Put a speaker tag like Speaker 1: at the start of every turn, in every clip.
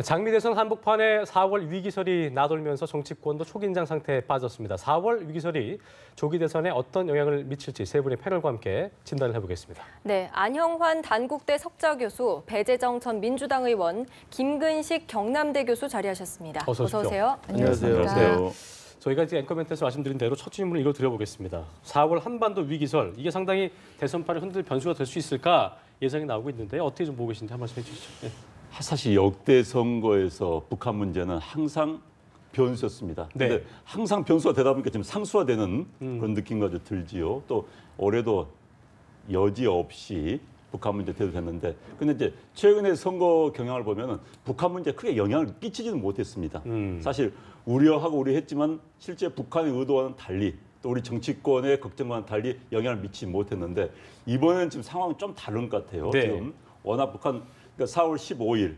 Speaker 1: 장미 대선 한복판에 4월 위기설이 나돌면서 정치권도 초긴장 상태에 빠졌습니다. 4월 위기설이 조기 대선에 어떤 영향을 미칠지 세 분의 패널과 함께 진단을 해보겠습니다.
Speaker 2: 네, 안형환 단국대 석좌 교수, 배재정 전 민주당 의원, 김근식 경남대 교수 자리하셨습니다.
Speaker 1: 어서 오세요.
Speaker 3: 안녕하세요.
Speaker 1: 저희가 이제 앵커멘트에서 말씀드린 대로 첫 질문을 이로 드려보겠습니다. 4월 한반도 위기설, 이게 상당히 대선판을 흔들 변수가 될 수 있을까 예상이 나오고 있는데 어떻게 좀 보고 계신지 한 말씀 해주시죠. 네.
Speaker 3: 사실 역대 선거에서 북한 문제는 항상 변수였습니다. 그런데
Speaker 1: 네.
Speaker 3: 항상 변수가 되다 보니까 지금 상수화되는 그런 느낌과 좀 들지요. 또 올해도 여지없이 북한 문제 대두됐는데, 근데 이제 최근의 선거 경향을 보면은 북한 문제에 크게 영향을 끼치지는 못했습니다. 사실 우려했지만 실제 북한의 의도와는 달리 또 우리 정치권의 걱정과는 달리 영향을 미치지 못했는데, 이번에는 지금 상황은 좀 다른 것 같아요.
Speaker 1: 네.
Speaker 3: 지금 워낙 북한, 그러니까 4월 15일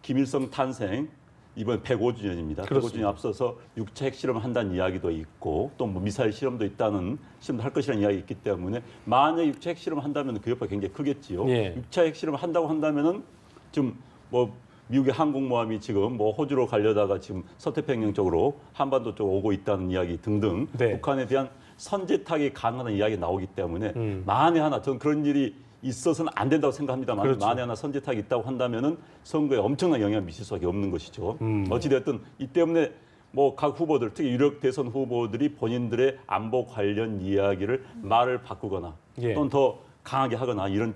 Speaker 3: 김일성 탄생 이번 105주년입니다. 105주년 앞서서 6차 핵실험을 한다는 이야기도 있고 또 뭐 미사일 실험도 있다는 실험도 할 것이라는 이야기 있기 때문에 만약에 6차 핵실험을 한다면 그 여파가 굉장히 크겠지요.
Speaker 1: 예.
Speaker 3: 6차 핵실험을 한다고 한다면은 지금 뭐 미국의 항공모함이 지금 뭐 호주로 가려다가 지금 서태평양 쪽으로 한반도 쪽으로 오고 있다는 이야기 등등
Speaker 1: 네.
Speaker 3: 북한에 대한 선제타격이 가능하다는 이야기가 나오기 때문에 만에 하나 저는 그런 일이 있어서는 안 된다고 생각합니다만
Speaker 1: 그렇죠.
Speaker 3: 만에 하나 선제타격이 있다고 한다면은 선거에 엄청난 영향을 미칠 수밖에 없는 것이죠. 어찌됐든 이 때문에 뭐 각 후보들, 특히 유력 대선 후보들이 본인들의 안보 관련 이야기를 말을 바꾸거나
Speaker 1: 예.
Speaker 3: 또는 더 강하게 하거나 이런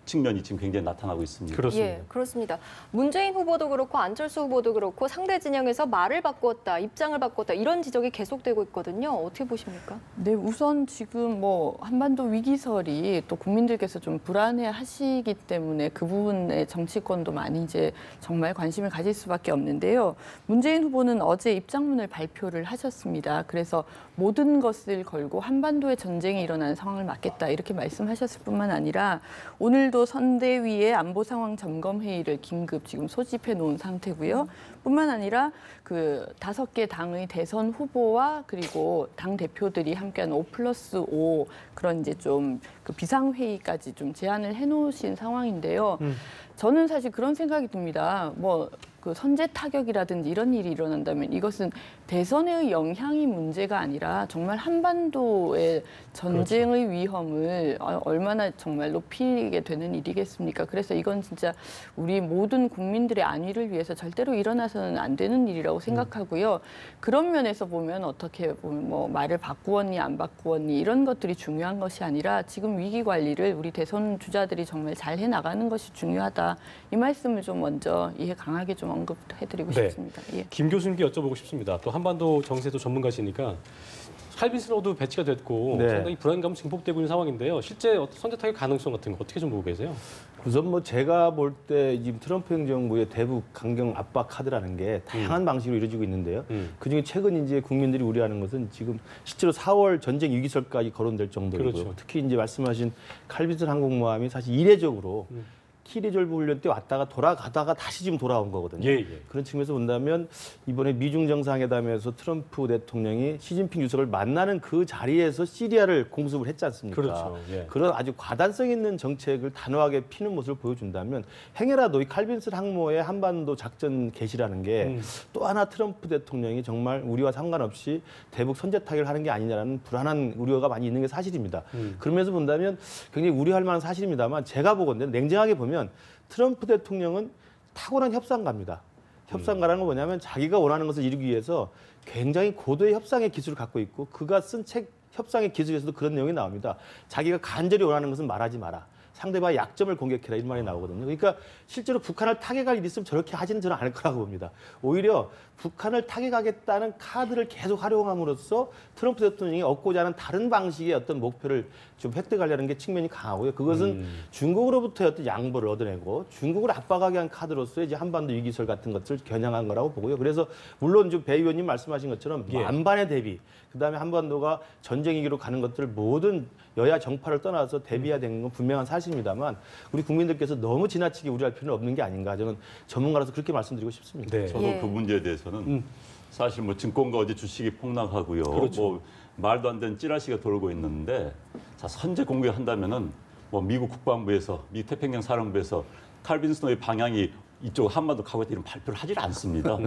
Speaker 3: 측면이 지금 굉장히 나타나고 있습니다.
Speaker 1: 그렇습니다.
Speaker 2: 예, 그렇습니다. 문재인 후보도 그렇고 안철수 후보도 그렇고 상대 진영에서 말을 바꿨다, 입장을 바꿨다 이런 지적이 계속되고 있거든요. 어떻게 보십니까?
Speaker 4: 네, 우선 지금 뭐 한반도 위기설이 또 국민들께서 좀 불안해하시기 때문에 그 부분에 정치권도 많이 이제 정말 관심을 가질 수밖에 없는데요. 문재인 후보는 어제 입장문을 발표를 하셨습니다. 그래서 모든 것을 걸고 한반도의 전쟁이 일어나는 상황을 막겠다 이렇게 말씀하셨을 뿐만 아니라 오늘도 선대위의 안보 상황 점검 회의를 긴급 지금 소집해 놓은 상태고요. 뿐만 아니라 그 5개 당의 대선 후보와 그리고 당 대표들이 함께한 5+5 그런 이제 좀 그 비상 회의까지 좀 제안을 해 놓으신 상황인데요. 저는 사실 그런 생각이 듭니다. 뭐 그 선제 타격이라든지 이런 일이 일어난다면 이것은 대선의 영향이 문제가 아니라 정말 한반도의 전쟁의 그렇죠. 위험을 얼마나 정말 높이게 되는 일이겠습니까? 그래서 이건 진짜 우리 모든 국민들의 안위를 위해서 절대로 일어나서는 안 되는 일이라고 생각하고요. 그런 면에서 보면 어떻게 보면 뭐 말을 바꾸었니 안 바꾸었니 이런 것들이 중요한 것이 아니라 지금 위기 관리를 우리 대선 주자들이 정말 잘 해나가는 것이 중요하다. 이 말씀을 좀 먼저 이해 강하게 좀 언급해드리고
Speaker 1: 네.
Speaker 4: 싶습니다. 예.
Speaker 1: 김 교수님께 여쭤보고 싶습니다. 또 한반도 정세도 전문가시니까 칼빈스로도 배치가 됐고
Speaker 5: 네.
Speaker 1: 상당히 불안감 증폭되고 있는 상황인데요. 실제 선제 타격 가능성 같은 거 어떻게 좀 보고 계세요?
Speaker 5: 우선 뭐 제가 볼 때 지금 트럼프 행정부의 대북 강경 압박 카드라는 게 다양한 방식으로 이루어지고 있는데요. 그중에 최근 이제 국민들이 우려하는 것은 지금 실제로 4월 전쟁 위기설까지 거론될 정도이고요.
Speaker 1: 그렇죠.
Speaker 5: 특히 이제 말씀하신 칼빈슨 항공모함이 사실 이례적으로 키리졸브 훈련 때 왔다가 돌아가다가 다시 지금 돌아온 거거든요.
Speaker 1: 예, 예.
Speaker 5: 그런 측면에서 본다면 이번에 미중 정상회담에서 트럼프 대통령이 시진핑 주석을 만나는 그 자리에서 시리아를 공습을 했지 않습니까?
Speaker 1: 그렇죠. 예.
Speaker 5: 그런 아주 과단성 있는 정책을 단호하게 피는 모습을 보여준다면 행여라도 이 칼빈슨 항모의 한반도 작전 개시라는 게 또 하나 트럼프 대통령이 정말 우리와 상관없이 대북 선제 타격을 하는 게 아니냐는 불안한 우려가 많이 있는 게 사실입니다. 그러면서 본다면 굉장히 우려할 만한 사실입니다만 제가 보건데 냉정하게 보면 트럼프 대통령은 탁월한 협상가입니다. 협상가라는 건 뭐냐면 자기가 원하는 것을 이루기 위해서 굉장히 고도의 협상의 기술을 갖고 있고 그가 쓴 책 협상의 기술에서도 그런 내용이 나옵니다. 자기가 간절히 원하는 것은 말하지 마라. 상대방의 약점을 공격해라 이런 말이 나오거든요. 그러니까 실제로 북한을 타격할 일이 있으면 저렇게 하지는 저는 않을 거라고 봅니다. 오히려 북한을 타격하겠다는 카드를 계속 활용함으로써 트럼프 대통령이 얻고자 하는 다른 방식의 어떤 목표를 좀 획득하려는 게 측면이 강하고요. 그것은 중국으로부터의 어떤 양보를 얻어내고 중국을 압박하게 한 카드로서 이제 한반도 위기설 같은 것을 겨냥한 거라고 보고요. 그래서 물론 좀 배 의원님 말씀하신 것처럼
Speaker 1: 예.
Speaker 5: 만반의 대비, 그다음에 한반도가 전쟁 위기로 가는 것들 모든 여야 정파를 떠나서 대비해야 되는 건 분명한 사실입니다만 우리 국민들께서 너무 지나치게 우려할 필요는 없는 게 아닌가 저는 전문가로서 그렇게 말씀드리고 싶습니다.
Speaker 1: 네.
Speaker 3: 저도
Speaker 2: 예.
Speaker 3: 그 문제에 대해서는 사실 뭐 증권가 어제 주식이 폭락하고요.
Speaker 1: 그렇죠.
Speaker 3: 뭐 말도 안 되는 찌라시가 돌고 있는데 자, 선제 공격한다면은 뭐 미국 국방부에서 미 태평양 사령부에서 칼빈스노의 방향이 이쪽 한반도 가고있다 이런 발표를 하질 않습니다.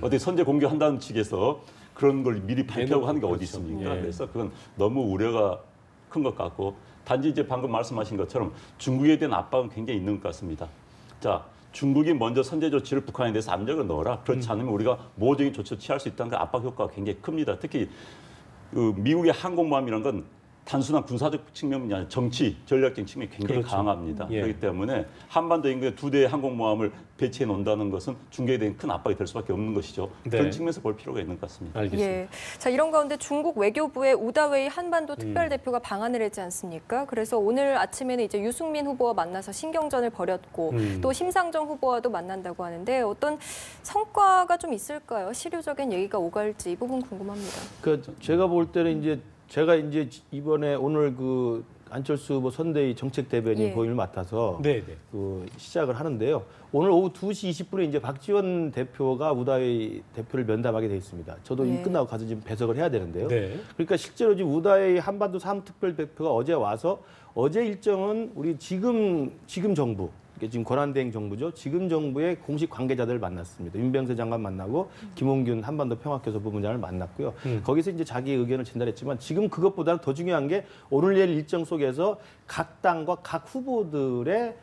Speaker 3: 어떻게 선제 공격한다는 측에서 그런 걸 미리 발표하고 하는 게 어디 있습니까?
Speaker 1: 예.
Speaker 3: 그래서 그건 너무 우려가 큰 것 같고 단지 이제 방금 말씀하신 것처럼 중국에 대한 압박은 굉장히 있는 것 같습니다. 자, 중국이 먼저 선제 조치를 북한에 대해서 압력을 넣어라. 그렇지 않으면 우리가 모종의 조치를 취할 수 있다는 그 압박 효과가 굉장히 큽니다. 특히 그 미국의 항공모함이라는 건 단순한 군사적 측면이 아니라 정치, 전략적인 측면이 굉장히
Speaker 1: 그렇죠.
Speaker 3: 강합니다.
Speaker 1: 예.
Speaker 3: 그렇기 때문에 한반도 인근에 2대의 항공모함을 배치해 놓는다는 것은 중국에 대한 큰 압박이 될 수밖에 없는 것이죠.
Speaker 1: 네.
Speaker 3: 그런 측면에서 볼 필요가 있는 것 같습니다.
Speaker 1: 알겠습니다.
Speaker 2: 예. 자, 이런 가운데 중국 외교부의 우다웨이 한반도 특별대표가 방한을 했지 않습니까? 그래서 오늘 아침에는 이제 유승민 후보와 만나서 신경전을 벌였고 또 심상정 후보와도 만난다고 하는데 어떤 성과가 좀 있을까요? 실효적인 얘기가 오갈지 이 부분 궁금합니다.
Speaker 5: 그 제가 볼 때는 이제 제가 이제 이번에 오늘 그 안철수 후보 선대위 정책 대변인
Speaker 2: 예.
Speaker 5: 보임을 맡아서
Speaker 1: 네, 네.
Speaker 5: 그 시작을 하는데요. 오늘 오후 2시 20분에 이제 박지원 대표가 우다웨이 대표를 면담하게 돼 있습니다. 저도
Speaker 2: 예.
Speaker 5: 이 끝나고 가서 지금 배석을 해야 되는데요.
Speaker 1: 네.
Speaker 5: 그러니까 실제로 지금 우다웨이 한반도 사무특별대표가 어제 와서 어제 일정은 우리 지금 정부 이게 지금 권한대행 정부죠. 지금 정부의 공식 관계자들을 만났습니다. 윤병세 장관 만나고 김홍균 한반도 평화교섭 부부장을 만났고요. 거기서 이제 자기 의견을 전달했지만 지금 그것보다는 더 중요한 게 오늘 내일 일정 속에서 각 당과 각 후보들의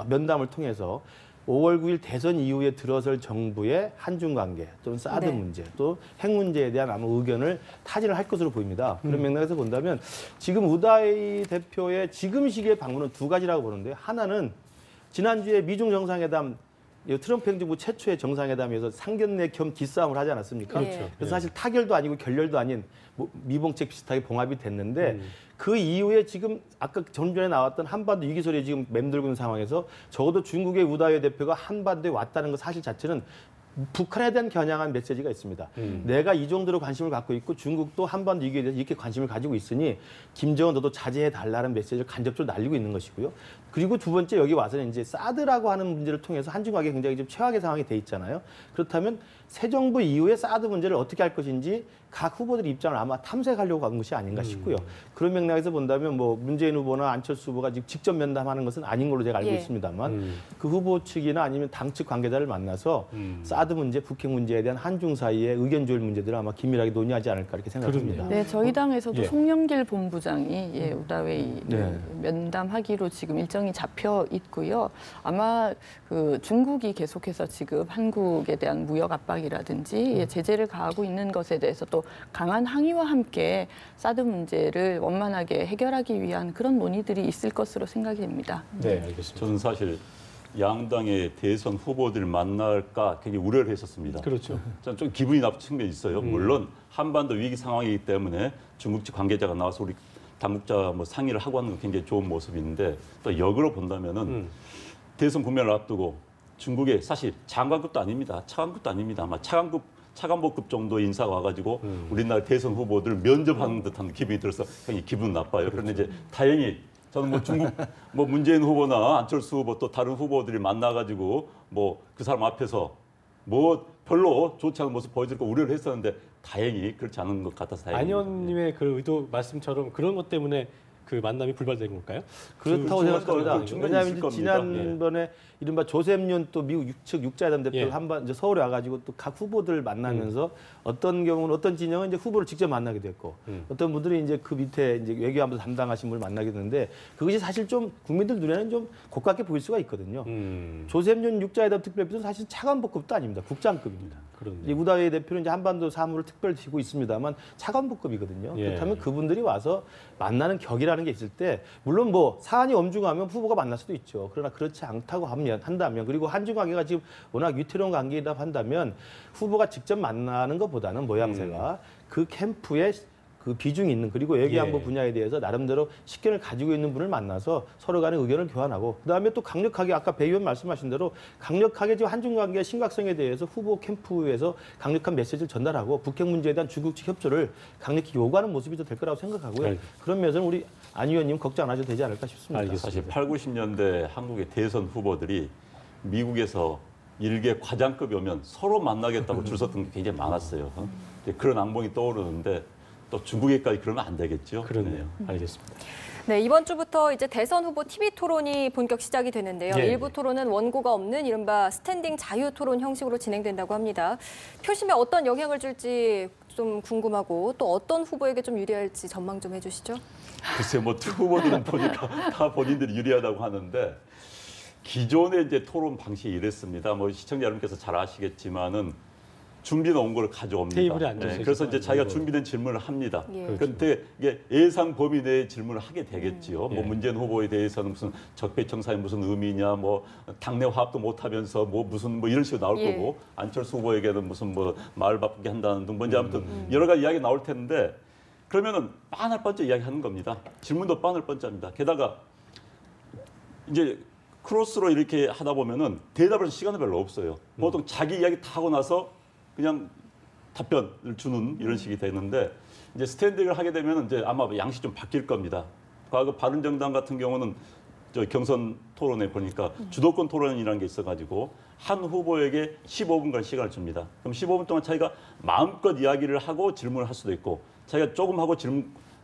Speaker 5: 면담을 통해서 5월 9일 대선 이후에 들어설 정부의 한중 관계 또는 사드
Speaker 2: 네.
Speaker 5: 문제 또 핵 문제에 대한 아마 의견을 타진을 할 것으로 보입니다. 그런 맥락에서 본다면 지금 우다이 대표의 지금 시기의 방문은 두 가지라고 보는데요. 하나는 지난주에 미중 정상회담 트럼프 행정부 최초의 정상회담에서 상견례 겸 기싸움을 하지 않았습니까?
Speaker 2: 그렇죠.
Speaker 5: 그래서 사실 타결도 아니고 결렬도 아닌 미봉책 비슷하게 봉합이 됐는데 그 이후에 지금 아까 좀 전에 나왔던 한반도 위기 소리에 지금 맴돌고 있는 상황에서 적어도 중국의 우다웨이 대표가 한반도에 왔다는 것 사실 자체는 북한에 대한 겨냥한 메시지가 있습니다. 내가 이 정도로 관심을 갖고 있고 중국도 한반도 위기에 대해서 이렇게 관심을 가지고 있으니 김정은 너도 자제해달라는 메시지를 간접적으로 날리고 있는 것이고요. 그리고 두 번째 여기 와서는 이제 사드라고 하는 문제를 통해서 한중 관계가 굉장히 좀 최악의 상황이 돼 있잖아요. 그렇다면 새 정부 이후에 사드 문제를 어떻게 할 것인지 각 후보들의 입장을 아마 탐색하려고 한 것이 아닌가 싶고요. 그런 맥락에서 본다면 뭐 문재인 후보나 안철수 후보가 지금 직접 면담하는 것은 아닌 걸로 제가 알고
Speaker 2: 예.
Speaker 5: 있습니다만 그 후보 측이나 아니면 당 측 관계자를 만나서 사드 문제, 북핵 문제에 대한 한중 사이의 의견 조율 문제들을 아마 긴밀하게 논의하지 않을까 이렇게 생각합니다.
Speaker 1: 그러네요.
Speaker 4: 네, 저희 당에서도
Speaker 1: 예.
Speaker 4: 송영길 본부장이 우다웨이
Speaker 5: 네.
Speaker 4: 면담하기로 지금 일정이 잡혀 있고요. 아마 그 중국이 계속해서 지금 한국에 대한 무역 압박이라든지 제재를 가하고 있는 것에 대해서 또 강한 항의와 함께 사드 문제를 원만하게 해결하기 위한 그런 논의들이 있을 것으로 생각이 됩니다.
Speaker 1: 네, 알겠습니다.
Speaker 3: 저는 사실 양당의 대선 후보들 만날까 굉장히 우려를 했었습니다.
Speaker 1: 그렇죠.
Speaker 3: 저는 좀 기분이 나쁜 측면이 있어요. 물론 한반도 위기 상황이기 때문에 중국 측 관계자가 나와서 우리 당국자 뭐 상의를 하고 하는 건 굉장히 좋은 모습인데 또 역으로 본다면은 대선 국면을 앞두고 중국의 사실 장관급도 아닙니다. 차관급도 아닙니다. 아마 차관복급 정도 인사가 와가지고 우리나라 대선 후보들을 면접하는 듯한 기분이 들어서 굉장히 기분 나빠요. 그런데 이제 다행히 저는 뭐 중국 뭐 문재인 후보나 안철수 후보 또 다른 후보들이 만나가지고 뭐 그 사람 앞에서 뭐 별로 좋지 않은 모습 보여줄 거 우려를 했었는데 다행히 그렇지 않은 것 같아서
Speaker 1: 안
Speaker 3: 다행입니다.
Speaker 1: 의원님의 그 의도 말씀처럼 그런 것 때문에 그 만남이 불발된 걸까요?
Speaker 5: 그렇다고
Speaker 3: 그
Speaker 5: 생각합니다.
Speaker 3: 충분히
Speaker 5: 왜냐하면
Speaker 3: 있을
Speaker 5: 이제
Speaker 3: 겁니다.
Speaker 5: 지난번에 이른바 조셉윤 또 미국 측 육자회담 대표가
Speaker 1: 예.
Speaker 5: 한번 이제 서울에 와가지고 또 각 후보들 만나면서 어떤 경우는 어떤 진영은 이제 후보를 직접 만나게 됐고 어떤 분들이 이제 그 밑에 이제 외교안보 담당하신 분을 만나게 됐는데 그것이 사실 좀 국민들 눈에는 좀 고깝게 보일 수가 있거든요. 조셉윤 육자회담 특별비서는 사실 차관복급도 아닙니다. 국장급입니다.
Speaker 1: 그렇네요.
Speaker 5: 이 우다웨이 대표는 이제 한반도 사무를 특별 지고 있습니다만 차관복급이거든요.
Speaker 1: 예.
Speaker 5: 그렇다면 그분들이 와서 만나는 격이라는 게 있을 때 물론 뭐 사안이 엄중하면 후보가 만날 수도 있죠. 그러나 그렇지 않다고 한다면 그리고 한중 관계가 지금 워낙 위태로운 관계이다 한다면 후보가 직접 만나는 것보다는 모양새가 그 캠프에 그 비중이 있는 그리고 외교안보
Speaker 1: 예.
Speaker 5: 분야에 대해서 나름대로 식견을 가지고 있는 분을 만나서 서로 간의 의견을 교환하고 그다음에 또 강력하게 아까 배 의원 말씀하신 대로 강력하게 지금 한중 관계의 심각성에 대해서 후보 캠프에서 강력한 메시지를 전달하고 북핵 문제에 대한 중국 측 협조를 강력히 요구하는 모습이 될 거라고 생각하고요.
Speaker 1: 알겠습니다.
Speaker 5: 그런 면에서는 우리 안 의원님 걱정 안 하셔도 되지 않을까 싶습니다.
Speaker 1: 알겠습니다.
Speaker 3: 사실 8, 90년대 한국의 대선 후보들이 미국에서 일개 과장급이 오면 서로 만나겠다고 줄 섰던 게 굉장히 많았어요. 그런 악몽이 떠오르는데 또 중국에까지 그러면 안 되겠죠.
Speaker 1: 그렇네요. 알겠습니다.
Speaker 2: 네, 이번 주부터 이제 대선 후보 TV 토론이 본격 시작이 되는데요.
Speaker 1: 예,
Speaker 2: 일부
Speaker 1: 예.
Speaker 2: 토론은 원고가 없는 이른바 스탠딩 자유 토론 형식으로 진행된다고 합니다. 표심에 어떤 영향을 줄지 좀 궁금하고 또 어떤 후보에게 좀 유리할지 전망 좀 해주시죠.
Speaker 3: 글쎄 뭐 후보들은 보니까 다 본인들이 유리하다고 하는데 기존의 이제 토론 방식이 이랬습니다. 뭐 시청자 여러분께서 잘 아시겠지만은 준비해 온 걸 가져옵니다.
Speaker 1: 테이블에 앉아서
Speaker 3: 그래서 이제 자기가
Speaker 1: 이거.
Speaker 3: 준비된 질문을 합니다.
Speaker 2: 예.
Speaker 3: 그런데 이게 예상 범위 내의 질문을 하게 되겠지요.
Speaker 1: 예.
Speaker 3: 뭐 문재인 후보에 대해서는 무슨 적폐청산이 무슨 의미냐, 뭐 당내 화합도 못하면서 뭐 무슨 뭐 이런 식으로 나올
Speaker 2: 예.
Speaker 3: 거고 안철수 후보에게는 무슨 뭐 마을 바꾸게 한다는 등 뭔지 아무튼 여러 가지 이야기 나올 텐데 그러면은 빤할 번째 이야기하는 겁니다. 질문도 빤할 번째입니다. 게다가 이제 크로스로 이렇게 하다 보면은 대답할 시간은 별로 없어요. 보통 자기 이야기 다 하고 나서 그냥 답변을 주는 이런 식이 되는데 이제 스탠딩을 하게 되면 이제 아마 양식 좀 바뀔 겁니다. 과거 바른정당 같은 경우는 저 경선 토론에 보니까 주도권 토론이라는 게 있어가지고 한 후보에게 15분간 시간을 줍니다. 그럼 15분 동안 자기가 마음껏 이야기를 하고 질문을 할 수도 있고 자기가 조금 하고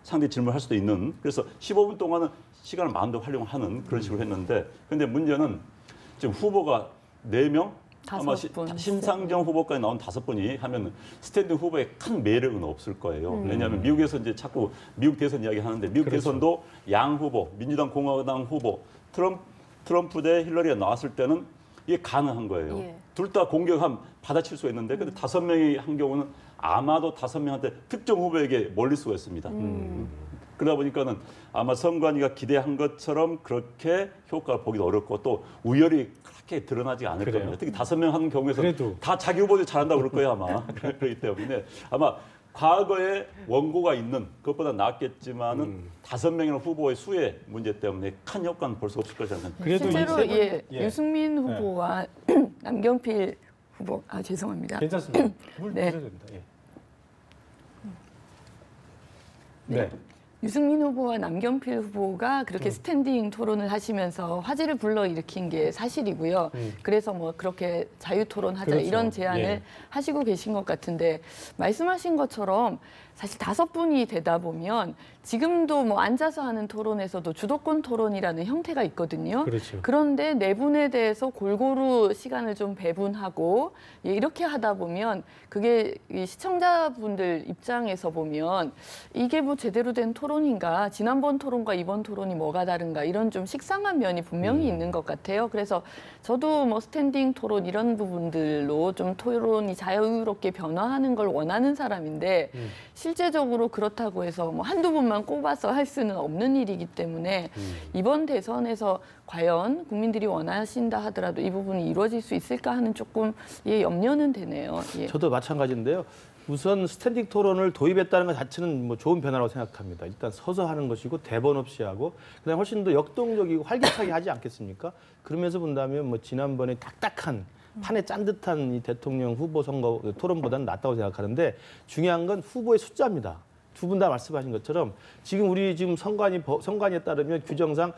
Speaker 3: 상대 질문을 할 수도 있는 그래서 15분 동안은 시간을 마음대로 활용하는 그런 식으로 했는데 근데 문제는 지금 후보가 4명 아마
Speaker 4: 5분.
Speaker 3: 심상정 후보까지 나온 5분이 하면 스탠딩 후보의 큰 매력은 없을 거예요. 왜냐하면 미국에서 이제 자꾸 미국 대선 이야기 하는데 미국
Speaker 1: 그렇죠.
Speaker 3: 대선도 양 후보, 민주당 공화당 후보, 트럼프 대 힐러리가 나왔을 때는 이게 가능한 거예요.
Speaker 2: 예.
Speaker 3: 둘 다 공격하면 받아칠 수가 있는데 근데 5명이 한 경우는 아마도 5명한테 특정 후보에게 몰릴 수가 있습니다. 그러다 보니까는 아마 선관위가 기대한 것처럼 그렇게 효과를 보기도 어렵고 또 우열이 그렇게 드러나지 않을
Speaker 1: 그래요.
Speaker 3: 겁니다. 특히 5명 하는 경우에서는
Speaker 1: 그래도.
Speaker 3: 다 자기 후보들 잘한다고 그럴 거예요 아마. 그렇기 때문에 아마 과거에 원고가 있는 것보다 낫겠지만은 5명이라는 후보의 수의 문제 때문에 큰 효과는 볼 수 없을 거라는
Speaker 1: 그래도 이
Speaker 4: 실제로
Speaker 1: 세 분-
Speaker 4: 예,
Speaker 1: 예.
Speaker 4: 유승민 후보와 남경필 후보 죄송합니다.
Speaker 1: 괜찮습니다. 물
Speaker 4: 네.
Speaker 1: 드셔도 됩니다. 예. 네.
Speaker 4: 유승민 후보와 남경필 후보가 그렇게 스탠딩 토론을 하시면서 화제를 불러일으킨 게 사실이고요. 그래서 뭐 그렇게 자유 토론하자
Speaker 1: 그렇죠.
Speaker 4: 이런 제안을
Speaker 1: 예.
Speaker 4: 하시고 계신 것 같은데 말씀하신 것처럼 사실 5분이 되다 보면 지금도 뭐 앉아서 하는 토론에서도 주도권 토론이라는 형태가 있거든요.
Speaker 1: 그렇죠.
Speaker 4: 그런데 4분에 대해서 골고루 시간을 좀 배분하고 예, 이렇게 하다 보면 그게 이 시청자분들 입장에서 보면 이게 뭐 제대로 된 토론인가 지난번 토론과 이번 토론이 뭐가 다른가 이런 좀 식상한 면이 분명히 있는 것 같아요. 그래서 저도 뭐 스탠딩 토론 이런 부분들로 좀 토론이 자유롭게 변화하는 걸 원하는 사람인데 실제적으로 그렇다고 해서 뭐 한두 분만 꼽아서 할 수는 없는 일이기 때문에 이번 대선에서 과연 국민들이 원하신다 하더라도 이 부분이 이루어질 수 있을까 하는 조금 예, 염려는 되네요. 예.
Speaker 5: 저도 마찬가지인데요. 우선 스탠딩 토론을 도입했다는 것 자체는 뭐 좋은 변화라고 생각합니다. 일단 서서 하는 것이고 대본 없이 하고 그다음에 훨씬 더 역동적이고 활기차게 하지 않겠습니까? 그러면서 본다면 뭐 지난번에 딱딱한 판에 짠 듯한 이 대통령 후보 선거 토론보다는 낫다고 생각하는데 중요한 건 후보의 숫자입니다. 두 분 다 말씀하신 것처럼 지금 우리 지금 선관위에 따르면 규정상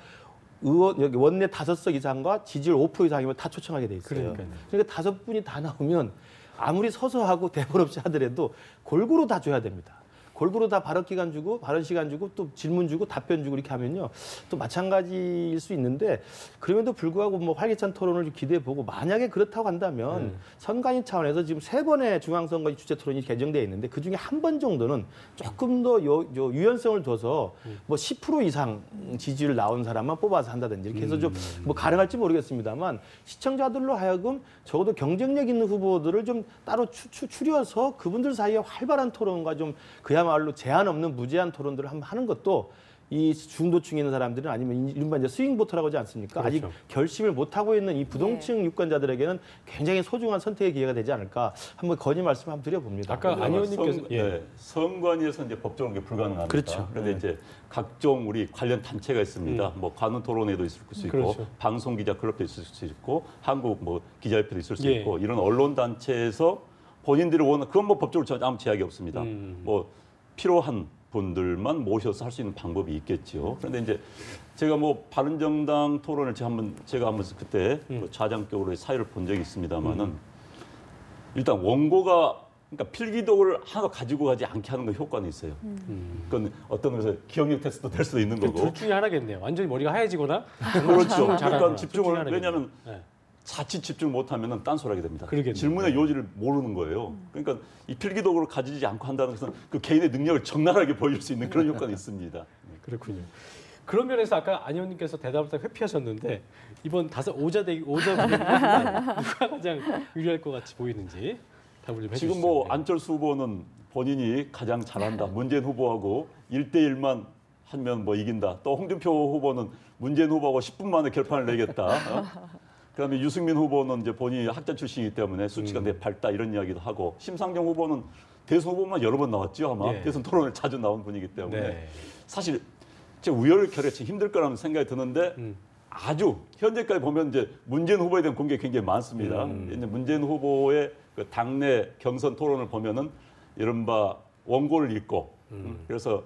Speaker 5: 의원 여기 원내 5석 이상과 지지율 5% 이상이면 다 초청하게 돼 있어요.
Speaker 1: 그러니까요.
Speaker 5: 그러니까 5분이 다 나오면 아무리 서서 하고 대본 없이 하더라도 골고루 다 줘야 됩니다. 골고루 다 발언 기간 주고 발언 시간 주고 또 질문 주고 답변 주고 이렇게 하면요 또 마찬가지일 수 있는데 그럼에도 불구하고 뭐 활기찬 토론을 기대해 보고 만약에 그렇다고 한다면 선관위 차원에서 지금 3번의 중앙선거 주제 토론이 개정돼 있는데 그 중에 한 번 정도는 조금 더 유연성을 둬서 뭐 10% 이상 지지율 나온 사람만 뽑아서 한다든지 이렇게 해서 좀 뭐 가능할지 모르겠습니다만 시청자들로 하여금 적어도 경쟁력 있는 후보들을 좀 따로 추려서 그분들 사이에 활발한 토론과 좀 그야말로 제한 없는 무제한 토론들을 한번 하는 것도 이 중도층에 있는 사람들은 아니면 이른바 이제 스윙 보터라고 하지 않습니까?
Speaker 1: 그렇죠.
Speaker 5: 아직 결심을 못 하고 있는 이 부동층 유권자들에게는 굉장히 소중한 선택의 기회가 되지 않을까 한번 건의 말씀 한번 드려봅니다.
Speaker 1: 아까 안 의원님께서
Speaker 3: 선관위에서 이제 법적으로 이게 불가능합니다.
Speaker 5: 그렇죠.
Speaker 3: 그런데 이제 각종 우리 관련 단체가 있습니다. 뭐 관훈 토론회도 있을 수 있고
Speaker 1: 그렇죠.
Speaker 3: 방송 기자 클럽도 있을 수 있고 한국 뭐 기자협회도 있을 수
Speaker 1: 예.
Speaker 3: 있고 이런 언론 단체에서 본인들이 원하는 그건 뭐 법적으로 전혀 아무 제약이 없습니다. 뭐 필요한 분들만 모셔서 할 수 있는 방법이 있겠지요. 그런데 이제 제가 뭐 바른정당 토론을 제가 한번 그때 그 좌장격으로 사회를 본 적이 있습니다만은 일단 원고가 그러니까 필기독을 하나 가지고 가지 않게 하는 거 효과는 있어요. 그건 어떤 것에서 기억력 테스트도 될 수도 있는 거고.
Speaker 1: 둘 중에 하나겠네요. 완전히 머리가 하얘지거나
Speaker 3: 그렇죠.
Speaker 1: 잘하거나.
Speaker 3: 그러니까
Speaker 1: 둘
Speaker 3: 집중을
Speaker 1: 중에 하나겠네요.
Speaker 3: 왜냐하면
Speaker 1: 네.
Speaker 3: 자칫 집중 못하면 딴소리하게 됩니다.
Speaker 1: 그러겠네요.
Speaker 3: 질문의 요지를 모르는 거예요. 그러니까 이 필기독을 가지지 않고 한다는 것은 그 개인의 능력을 적나라하게 보여줄 수 있는 그런 효과는 있습니다.
Speaker 1: 그렇군요. 그런 면에서 아까 안 의원님께서 대답을 딱 회피하셨는데 이번 오자 부분 누가 가장 유리할 것 같이 보이는지 답을 좀 해주시죠.
Speaker 3: 지금 뭐
Speaker 1: 네.
Speaker 3: 안철수 후보는 본인이 가장 잘한다. 문재인 후보하고 1대1만 하면 뭐 이긴다. 또 홍준표 후보는 문재인 후보하고 10분 만에 결판을 내겠다. 그다음에 유승민 후보는 이제 본인이 학자 출신이기 때문에 수치가 되게 밝다 이런 이야기도 하고 심상정 후보는 대선 후보만 여러 번 나왔죠 아마
Speaker 1: 네.
Speaker 3: 대선 토론을 자주 나온 분이기 때문에
Speaker 1: 네.
Speaker 3: 사실 제 우열결에 힘들 거라는 생각이 드는데 아주 현재까지 보면 이제 문재인 후보에 대한 공격이 굉장히 많습니다. 이제 문재인 후보의 그 당내 경선 토론을 보면은 이른바 원고를 읽고 그래서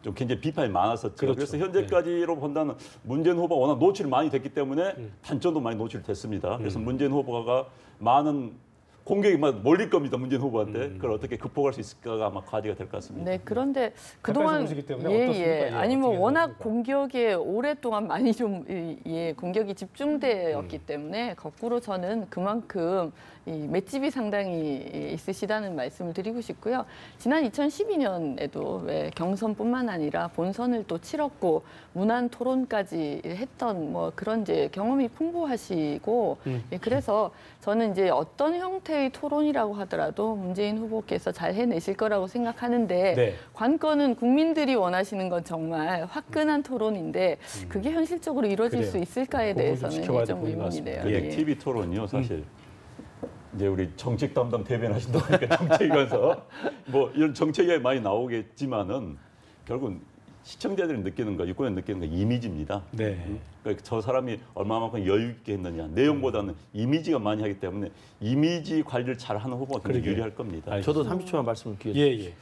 Speaker 3: 좀 굉장히 비판이 많았었죠.
Speaker 1: 그렇죠.
Speaker 3: 그래서 현재까지로 본다면 문재인 후보가 워낙 노출이 많이 됐기 때문에 단점도 많이 노출됐습니다. 그래서 문재인 후보가 많은 공격이 막 몰릴 겁니다. 문재인 후보한테. 그걸 어떻게 극복할 수 있을까가 아마 과제가 될 것 같습니다.
Speaker 4: 네, 그런데 그동안
Speaker 1: 보시기 때문에 어떻습니까? 예,
Speaker 4: 아니 뭐
Speaker 1: 어떻게
Speaker 4: 워낙
Speaker 1: 생각하십니까?
Speaker 4: 공격에 오랫동안 많이 좀 공격이 집중되었기 때문에 거꾸로 저는 그만큼 이 맷집이 상당히 있으시다는 말씀을 드리고 싶고요. 지난 2012년에도 왜 경선뿐만 아니라 본선을 또 치렀고 문안 토론까지 했던 뭐 그런 이제 경험이 풍부하시고 예, 그래서 저는 이제 어떤 형태의 토론이라고 하더라도 문재인 후보께서 잘 해내실 거라고 생각하는데
Speaker 1: 네.
Speaker 4: 관건은 국민들이 원하시는 건 정말 화끈한 토론인데 그게 현실적으로 이루어질
Speaker 1: 그래요.
Speaker 4: 수 있을까에
Speaker 1: 그거 좀
Speaker 4: 대해서는
Speaker 1: 지켜봐야
Speaker 4: 좀
Speaker 1: 될 부분인 것
Speaker 4: 의문이네요.
Speaker 1: 같습니다.
Speaker 3: 근데 TV 토론이요 사실 이제 우리 정책 담당 대변하신다고 하니까 정책위에서 뭐 이런 정책 이야기 많이 나오겠지만은 결국은 시청자들이 느끼는 거, 유권자들이 느끼는 거 이미지입니다.
Speaker 1: 네.
Speaker 3: 그러니까 저 사람이 얼마만큼 여유 있게 했느냐 내용보다는 이미지가 많이 하기 때문에 이미지 관리를 잘하는 후보가 굉장히
Speaker 1: 그러게요.
Speaker 3: 유리할 겁니다.
Speaker 1: 알겠습니다.
Speaker 5: 저도 30초만 말씀을
Speaker 1: 예,
Speaker 5: 기회
Speaker 1: 예.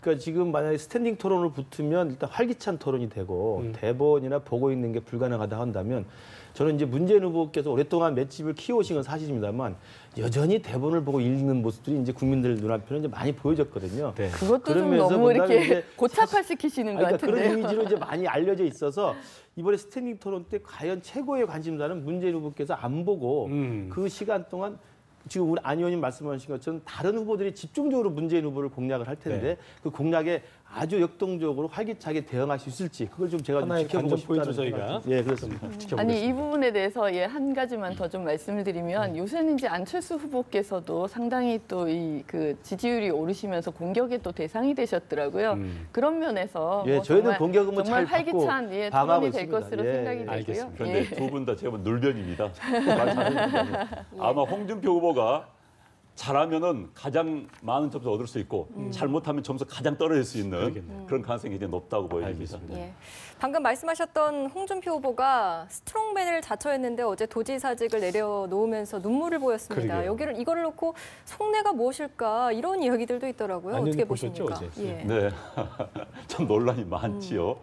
Speaker 5: 그러니까 지금 만약에 스탠딩 토론을 붙으면 일단 활기찬 토론이 되고 대본이나 보고 있는 게 불가능하다 한다면 저는 이제 문재인 후보께서 오랫동안 맷집을 키워오신 건 사실입니다만 여전히 대본을 보고 읽는 모습들이 이제 국민들 눈앞에는 이제 많이 보여졌거든요.
Speaker 1: 네.
Speaker 4: 그것도 좀
Speaker 5: 그러면서
Speaker 4: 너무
Speaker 5: 본다면
Speaker 4: 이렇게
Speaker 5: 이제
Speaker 4: 고착화시키시는 것
Speaker 5: 그러니까 그런
Speaker 4: 같은데요.
Speaker 5: 이미지로 이제 많이 알려져 있어서 이번에 스탠딩 토론 때 과연 최고의 관심사는 문재인 후보께서 안 보고 그 시간 동안 지금 우리 안 의원님 말씀하신 것처럼 다른 후보들이 집중적으로 문재인 후보를 공략을 할 텐데
Speaker 1: 네.
Speaker 5: 그 공략에 아주 역동적으로 활기차게 대응할 수 있을지 그걸 좀 제가 좀
Speaker 1: 하나의
Speaker 5: 지켜보고
Speaker 1: 관전 포인트
Speaker 5: 싶다는
Speaker 1: 저희가
Speaker 5: 생각이 예 그렇습니다.
Speaker 1: 지켜보겠습니다.
Speaker 4: 아니 이 부분에 대해서 한 가지만 더 좀 말씀을 드리면 요새는 이제 안철수 후보께서도 상당히 또 이 그 지지율이 오르시면서 공격의 또 대상이 되셨더라고요. 그런 면에서
Speaker 5: 예,
Speaker 4: 뭐
Speaker 5: 저희는
Speaker 4: 정말,
Speaker 5: 공격은 뭐
Speaker 4: 정말
Speaker 5: 잘 받고
Speaker 4: 활기찬
Speaker 5: 방어하고
Speaker 4: 토론이 될
Speaker 5: 있습니다.
Speaker 4: 것으로
Speaker 5: 예,
Speaker 4: 생각이
Speaker 5: 예.
Speaker 4: 되고요.
Speaker 1: 알겠습니다.
Speaker 3: 그런데 두 분 다 제가 눌변입니다. 말 잘하시는데 아마 홍준표 후보가 잘하면은 가장 많은 점수 얻을 수 있고 잘못하면 점수 가장 떨어질 수 있는
Speaker 1: 그러겠네요.
Speaker 3: 그런 가능성이 이제 높다고 보여집니다.
Speaker 1: 알겠습니다.
Speaker 2: 예. 방금 말씀하셨던 홍준표 후보가 스트롱맨을 자처했는데 어제 도지사직을 내려놓으면서 눈물을 보였습니다.
Speaker 1: 그러게요.
Speaker 2: 이거를 놓고 속내가 무엇일까 이런 이야기들도 있더라고요.
Speaker 1: 안
Speaker 2: 어떻게
Speaker 1: 의원님 보셨죠,
Speaker 2: 보십니까?
Speaker 1: 어제?
Speaker 2: 예.
Speaker 3: 네, 참 논란이 많지요.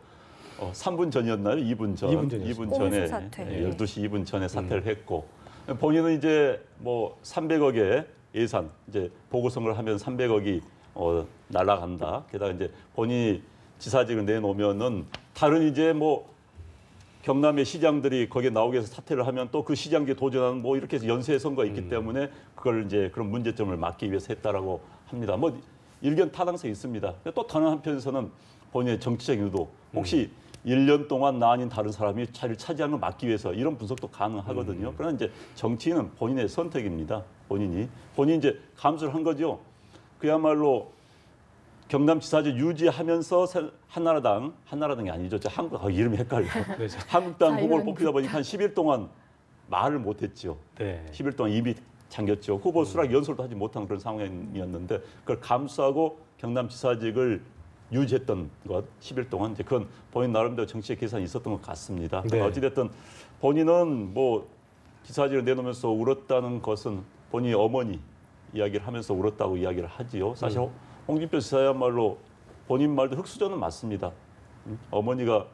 Speaker 3: 3분 전이었나요? 2분 전.
Speaker 1: 2분 전이었습니다.
Speaker 3: 2분 전에
Speaker 2: 꼼수 사퇴.
Speaker 3: 12시 2분 전에 사퇴를 했고 본인은 이제 뭐 300억의 예산 이제 보궐선거를 하면 300억이 날아간다. 게다가 이제 본인이 지사직을 내놓으면은 다른 이제 뭐 경남의 시장들이 거기에 나오기 위해서 사퇴를 하면 또 그 시장에 도전하는 뭐 이렇게 해서 연쇄 선거가 있기 때문에 그걸 이제 그런 문제점을 막기 위해서 했다라고 합니다. 뭐 일견 타당성이 있습니다. 또 다른 한편에서는 본인의 정치적인 의도 혹시 1년 동안 나 아닌 다른 사람이 자리를 차지하는 걸 막기 위해서 이런 분석도 가능하거든요. 그러나 이제 정치인은 본인의 선택입니다. 본인이 이제 감수를 한 거죠. 그야말로 경남지사직 유지하면서 한나라당이 아니죠. 이름이 헷갈려.
Speaker 1: 네.
Speaker 3: 한국당 후보를
Speaker 4: 자유한국당.
Speaker 3: 뽑히다 보니까 한 10일 동안 말을 못했죠.
Speaker 1: 네.
Speaker 3: 10일 동안 입이 잠겼죠. 후보 수락 연설도 하지 못한 그런 상황이었는데 그걸 감수하고 경남지사직을 유지했던 것 10일 동안 이제 그건 본인 나름대로 정치적 계산이 있었던 것 같습니다.
Speaker 1: 네.
Speaker 3: 어찌됐든 본인은 뭐 지사직을 내놓으면서 울었다는 것은 본인이 어머니 이야기를 하면서 울었다고 이야기를 하지요. 사실 홍준표 지사야말로 본인 말도 흑수저는 맞습니다. 어머니가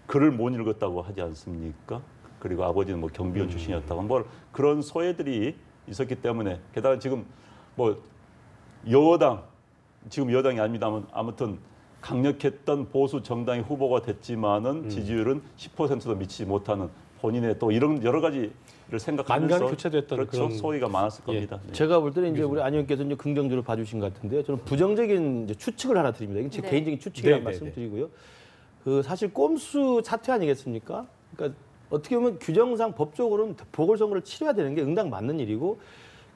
Speaker 3: 글을 못 읽었다고 하지 않습니까? 그리고 아버지는 뭐 경비원 출신이었다고 뭐 그런 소외들이 있었기 때문에 게다가 지금 뭐 여당 지금 여당이 아닙니다만 아무튼 강력했던 보수 정당의 후보가 됐지만은 지지율은 10%도 미치지 못하는 본인의 또 이런 여러 가지를 생각하면서
Speaker 1: 만간 교체됐던
Speaker 3: 그렇죠.
Speaker 1: 그런
Speaker 3: 소위가 많았을 겁니다. 네.
Speaker 5: 제가 볼 때는 이제 우리 안 의원께서 이제 긍정적으로 봐주신 것 같은데요. 저는 부정적인 이제 추측을 하나 드립니다. 이게 제
Speaker 2: 네.
Speaker 5: 개인적인 추측이라는
Speaker 1: 네,
Speaker 5: 말씀
Speaker 1: 네, 네.
Speaker 5: 드리고요. 그 사실 꼼수 사퇴 아니겠습니까? 그러니까 어떻게 보면 규정상 법적으로는 보궐선거를 치러야 되는 게 응당 맞는 일이고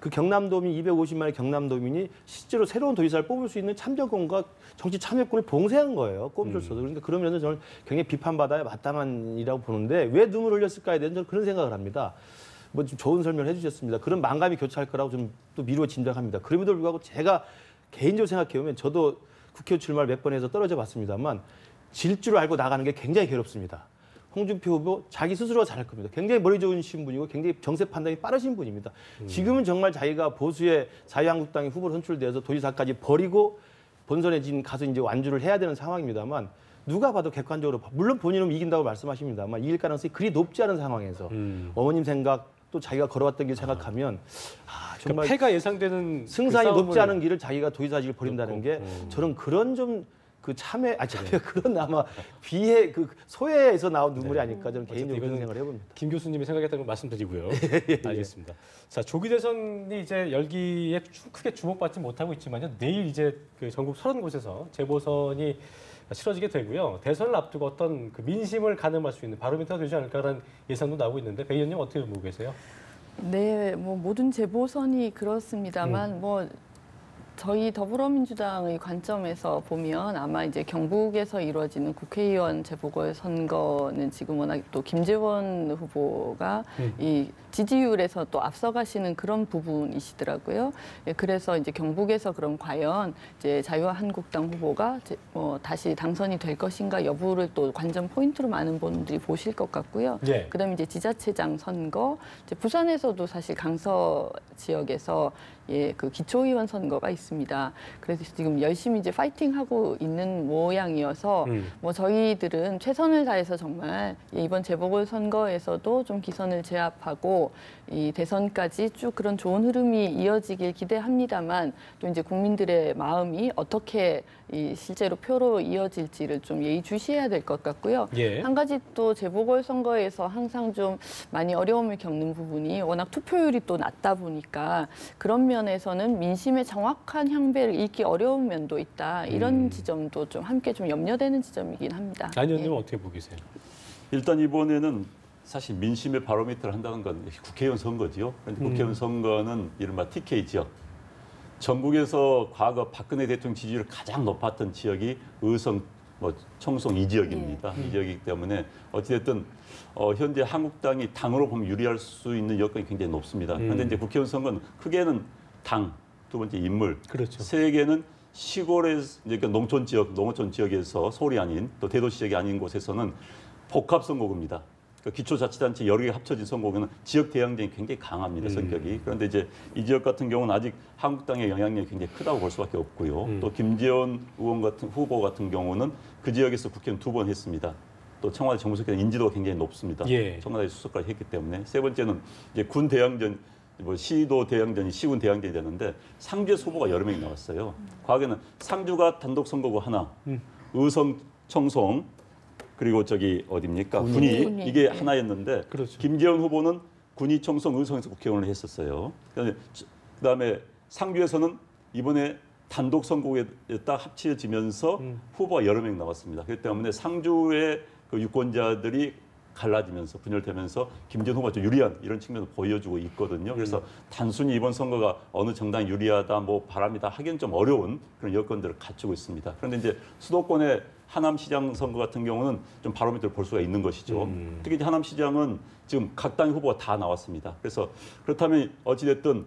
Speaker 5: 그 경남도민 250만의 경남도민이 실제로 새로운 도지사를 뽑을 수 있는 참정권과 정치 참여권을 봉쇄한 거예요. 꼼수를 써서. 그러니까 그런 면에서 저는 굉장히 비판받아야 마땅한 일이라고 보는데 왜 눈물 흘렸을까에 대해서 저는 그런 생각을 합니다. 뭐 좀 좋은 설명을 해주셨습니다. 그런 만감이 교차할 거라고 좀 또 미루어 짐작합니다. 그럼에도 불구하고 제가 개인적으로 생각해보면 저도 국회의원 출마를 몇 번 해서 떨어져 봤습니다만 질 줄 알고 나가는 게 굉장히 괴롭습니다. 홍준표 후보 자기 스스로가 잘할 겁니다. 굉장히 머리 좋으신 분이고 굉장히 정세 판단이 빠르신 분입니다. 지금은 정말 자기가 보수의 자유한국당의 후보로 선출되어서 도지사까지 버리고 본선에 지금 가서 이제 완주를 해야 되는 상황입니다만 누가 봐도 객관적으로 물론 본인은 이긴다고 말씀하십니다만 이길 가능성이 그리 높지 않은 상황에서 어머님 생각 또 자기가 걸어왔던 길 생각하면 정말
Speaker 1: 그러니까 패가 예상되는
Speaker 5: 승산이
Speaker 1: 그
Speaker 5: 높지
Speaker 1: 싸움을
Speaker 5: 않은 길을 자기가 도지사직을 버린다는 게 저는 그런 좀 그 참회 그런 아마 비해 그 소외에서 나온 눈물이 아닐까 저는 개인적으로 그런
Speaker 1: 이거는
Speaker 5: 생각을 해봅니다.
Speaker 1: 김 교수님이 생각했다는 걸 말씀드리고요. 알겠습니다. 자, 조기 대선이 이제 열기에 크게 주목받지 못하고 있지만요. 내일 이제 그 전국 30곳에서 재보선이 치러지게 되고요. 대선을 앞두고 어떤 그 민심을 가늠할 수 있는 바로미터가 되지 않을까라는 예상도 나오고 있는데 배 의원님 어떻게 보고 계세요?
Speaker 4: 네, 뭐 모든 재보선이 그렇습니다만 뭐 저희 더불어민주당의 관점에서 보면 아마 이제 경북에서 이루어지는 국회의원 재보궐선거는 지금 워낙 또 김재원 후보가 이 지지율에서 또 앞서가시는 그런 부분이시더라고요. 예, 그래서 이제 경북에서 그럼 과연 이제 자유한국당 후보가 다시 당선이 될 것인가 여부를 또 관전 포인트로 많은 분들이 보실 것 같고요.
Speaker 1: 예.
Speaker 4: 그다음에 이제 지자체장 선거, 이제 부산에서도 사실 강서 지역에서 그 기초의원 선거가 있습니다. 그래서 지금 열심히 이제 파이팅하고 있는 모양이어서 뭐 저희들은 최선을 다해서 정말 이번 재보궐 선거에서도 좀 기선을 제압하고 이 대선까지 쭉 그런 좋은 흐름이 이어지길 기대합니다만 또 이제 국민들의 마음이 어떻게 이 실제로 표로 이어질지를 좀 예의주시해야 될 것 같고요.
Speaker 1: 예.
Speaker 4: 한 가지 또 재보궐 선거에서 항상 좀 많이 어려움을 겪는 부분이 워낙 투표율이 또 낮다 보니까 그런 면에서는 민심의 정확한 향배를 읽기 어려운 면도 있다. 이런 지점도 좀 함께 좀 염려되는 지점이긴 합니다.
Speaker 1: 안 의원님 어떻게 보고 계세요?
Speaker 3: 일단 이번에는 사실 민심의 바로미터를 한다는 건 국회의원 선거지요. 그런데 국회의원 선거는 이른바 TK 지역. 전국에서 과거 박근혜 대통령 지지율이 가장 높았던 지역이 의성, 청송 이 지역입니다. 이 지역이기 때문에 어찌됐든 현재 한국당이 당으로 보면 유리할 수 있는 여건이 굉장히 높습니다. 그런데 이제 국회의원 선거는 크게는 당, 두 번째 인물,
Speaker 1: 그렇죠.
Speaker 3: 세 개는 시골에서 그러니까 농촌 지역에서 서울이 아닌 또 대도시 지역이 아닌 곳에서는 복합 선거구입니다. 그러니까 기초자치단체 여러 개 합쳐진 선거구는 지역 대항전이 굉장히 강합니다. 성격이. 그런데 이제 이 지역 같은 경우는 아직 한국당의 영향력이 굉장히 크다고 볼 수밖에 없고요. 또 김재원 의원 같은 후보 같은 경우는 그 지역에서 국회의원 2번 했습니다. 또 청와대 정무수석의 인지도가 굉장히 높습니다.
Speaker 1: 예.
Speaker 3: 청와대 수석까지 했기 때문에. 세 번째는 이제 군 대항전, 시도 대항전이 시군 대항전이 되는데 상주에서 후보가 여러 명이 나왔어요. 과거에는 상주가 단독 선거구 하나, 의성, 청송, 그리고 저기 어디입니까? 군이 이게 하나였는데
Speaker 1: 그렇죠.
Speaker 3: 김재원 후보는 군이, 청송, 의성에서 국회의원을 했었어요. 그다음에 상주에서는 이번에 단독 선거구에 딱 합쳐지면서 후보가 여러 명 나왔습니다. 그렇기 때문에 상주의 그 유권자들이 갈라지면서 분열되면서 김재원 후보가 좀 유리한 이런 측면을 보여주고 있거든요. 그래서 단순히 이번 선거가 어느 정당이 유리하다, 바람이다 하기는 좀 어려운 그런 여건들을 갖추고 있습니다. 그런데 이제 수도권의 하남시장 선거 같은 경우는 좀 바로미터를 볼 수가 있는 것이죠. 특히 이제 하남시장은 지금 각 당의 후보가 다 나왔습니다. 그래서 그렇다면 어찌됐든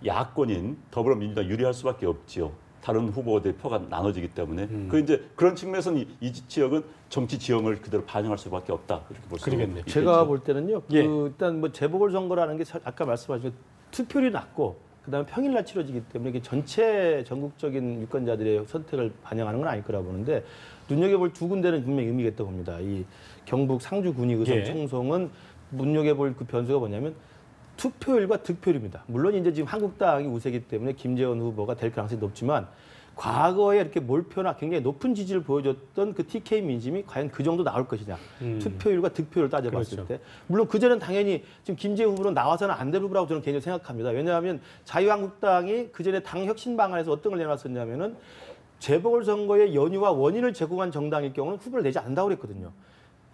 Speaker 3: 야권인 더불어민주당 유리할 수밖에 없지요. 다른 후보들의 표가 나눠지기 때문에 이제 그런 측면에서는 이 지역은 정치 지형을 그대로 반영할 수밖에 없다 이렇게 볼 수 있겠네요.
Speaker 5: 제가 볼 때는요.
Speaker 1: 예.
Speaker 5: 일단 재보궐 선거라는 게 아까 말씀하신 투표율이 낮고 그다음에 평일날 치러지기 때문에 이게 전체 전국적인 유권자들의 선택을 반영하는 건 아닐 거라고 보는데 눈여겨볼 두 군데는 분명히 의미가 있다고 봅니다. 이 경북 상주 군위 의성
Speaker 1: 예.
Speaker 5: 청송은 눈여겨볼 그 변수가 뭐냐면 투표율과 득표율입니다. 물론 이제 지금 한국당이 우세이기 때문에 김재원 후보가 될 가능성이 높지만 과거에 이렇게 몰표나 굉장히 높은 지지를 보여줬던 그 TK 민심이 과연 그 정도 나올 것이냐. 투표율과 득표율을 따져봤을
Speaker 1: 그렇죠.
Speaker 5: 때. 물론 그전엔 당연히 지금 김재원 후보는 나와서는 안 될 후보라고 저는 개인적으로 생각합니다. 왜냐하면 자유한국당이 그전에 당 혁신 방안에서 어떤 걸 내놨었냐면은 재보궐선거의 연유와 원인을 제공한 정당일 경우는 후보를 내지 않는다고 그랬거든요.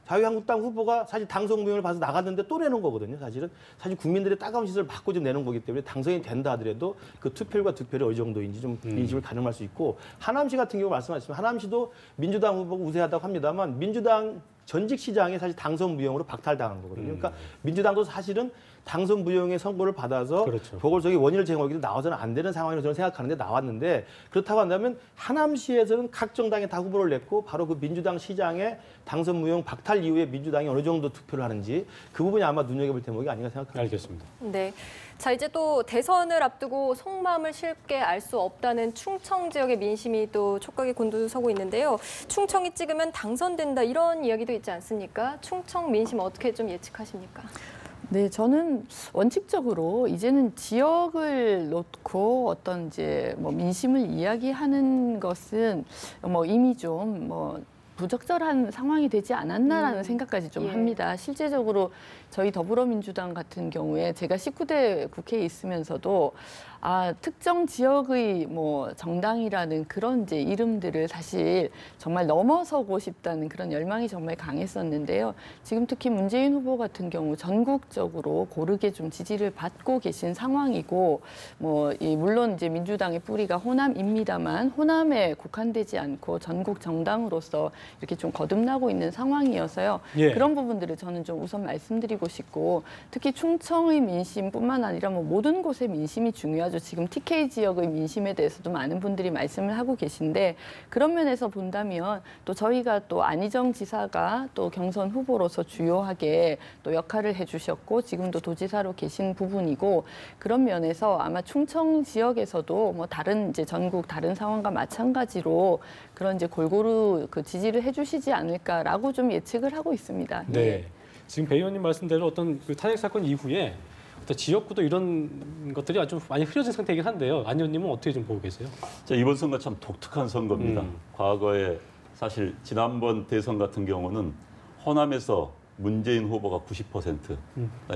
Speaker 5: 자유한국당 후보가 사실 당선 무용을 봐서 나갔는데 또 내는 거거든요. 사실 국민들의 따가운 시선을 받고 좀 내는 거기 때문에 당선이 된다 하더라도 그 투표율과 득표율이 어느 정도인지 좀 인식을 가늠할 수 있고 하남시 같은 경우 말씀하셨지만 하남시도 민주당 후보가 우세하다고 합니다만 민주당 전직 시장이 사실 당선 무용으로 박탈당한 거거든요. 그러니까 민주당도 사실은 당선 무용의 선고를 받아서
Speaker 1: 그렇죠.
Speaker 5: 보궐선거의 원인을 제공하기도 나와서는 안 되는 상황이라고 저는 생각하는데 나왔는데 그렇다고 한다면 하남시에서는 각 정당이 다 후보를 냈고 바로 그 민주당 시장의 당선 무용 박탈 이후에 민주당이 어느 정도 투표를 하는지 그 부분이 아마 눈여겨볼 대목이 아닌가 생각합니다.
Speaker 1: 알겠습니다.
Speaker 2: 네. 자, 이제 또 대선을 앞두고 속마음을 쉽게 알 수 없다는 충청 지역의 민심이 또 촉각에 곤두서고 있는데요. 충청이 찍으면 당선된다 이런 이야기도 있지 않습니까? 충청 민심 어떻게 좀 예측하십니까?
Speaker 4: 네, 저는 원칙적으로 이제는 지역을 놓고 어떤 이제 뭐 민심을 이야기하는 것은 뭐 이미 좀 뭐 부적절한 상황이 되지 않았나라는 생각까지 좀
Speaker 2: 예.
Speaker 4: 합니다. 실제적으로 저희 더불어민주당 같은 경우에 제가 19대 국회에 있으면서도 특정 지역의 뭐 정당이라는 그런 이제 이름들을 사실 정말 넘어서고 싶다는 그런 열망이 정말 강했었는데요. 지금 특히 문재인 후보 같은 경우 전국적으로 고르게 좀 지지를 받고 계신 상황이고, 물론 이제 민주당의 뿌리가 호남입니다만 호남에 국한되지 않고 전국 정당으로서 이렇게 좀 거듭나고 있는 상황이어서요.
Speaker 1: 예.
Speaker 4: 그런 부분들을 저는 좀 우선 말씀드리고 싶고, 특히 충청의 민심뿐만 아니라 뭐 모든 곳의 민심이 중요하죠. 지금 TK 지역의 민심에 대해서도 많은 분들이 말씀을 하고 계신데, 그런 면에서 본다면 또 저희가 또 안희정 지사가 또 경선 후보로서 주요하게 또 역할을 해주셨고 지금도 도지사로 계신 부분이고, 그런 면에서 아마 충청 지역에서도 뭐 다른 이제 전국 다른 상황과 마찬가지로 그런 이제 골고루 그 지지를 해주시지 않을까라고 좀 예측을 하고 있습니다.
Speaker 1: 네.
Speaker 4: 예.
Speaker 1: 지금 배 의원님 말씀대로 어떤 그 탄핵 사건 이후에 어떤 지역구도 이런 것들이 아주 많이 흐려진 상태이긴 한데요. 안 의원님은 어떻게 좀 보고 계세요?
Speaker 3: 자, 이번 선거 참 독특한 선거입니다. 과거에 사실 지난번 대선 같은 경우는 호남에서 문재인 후보가 90%,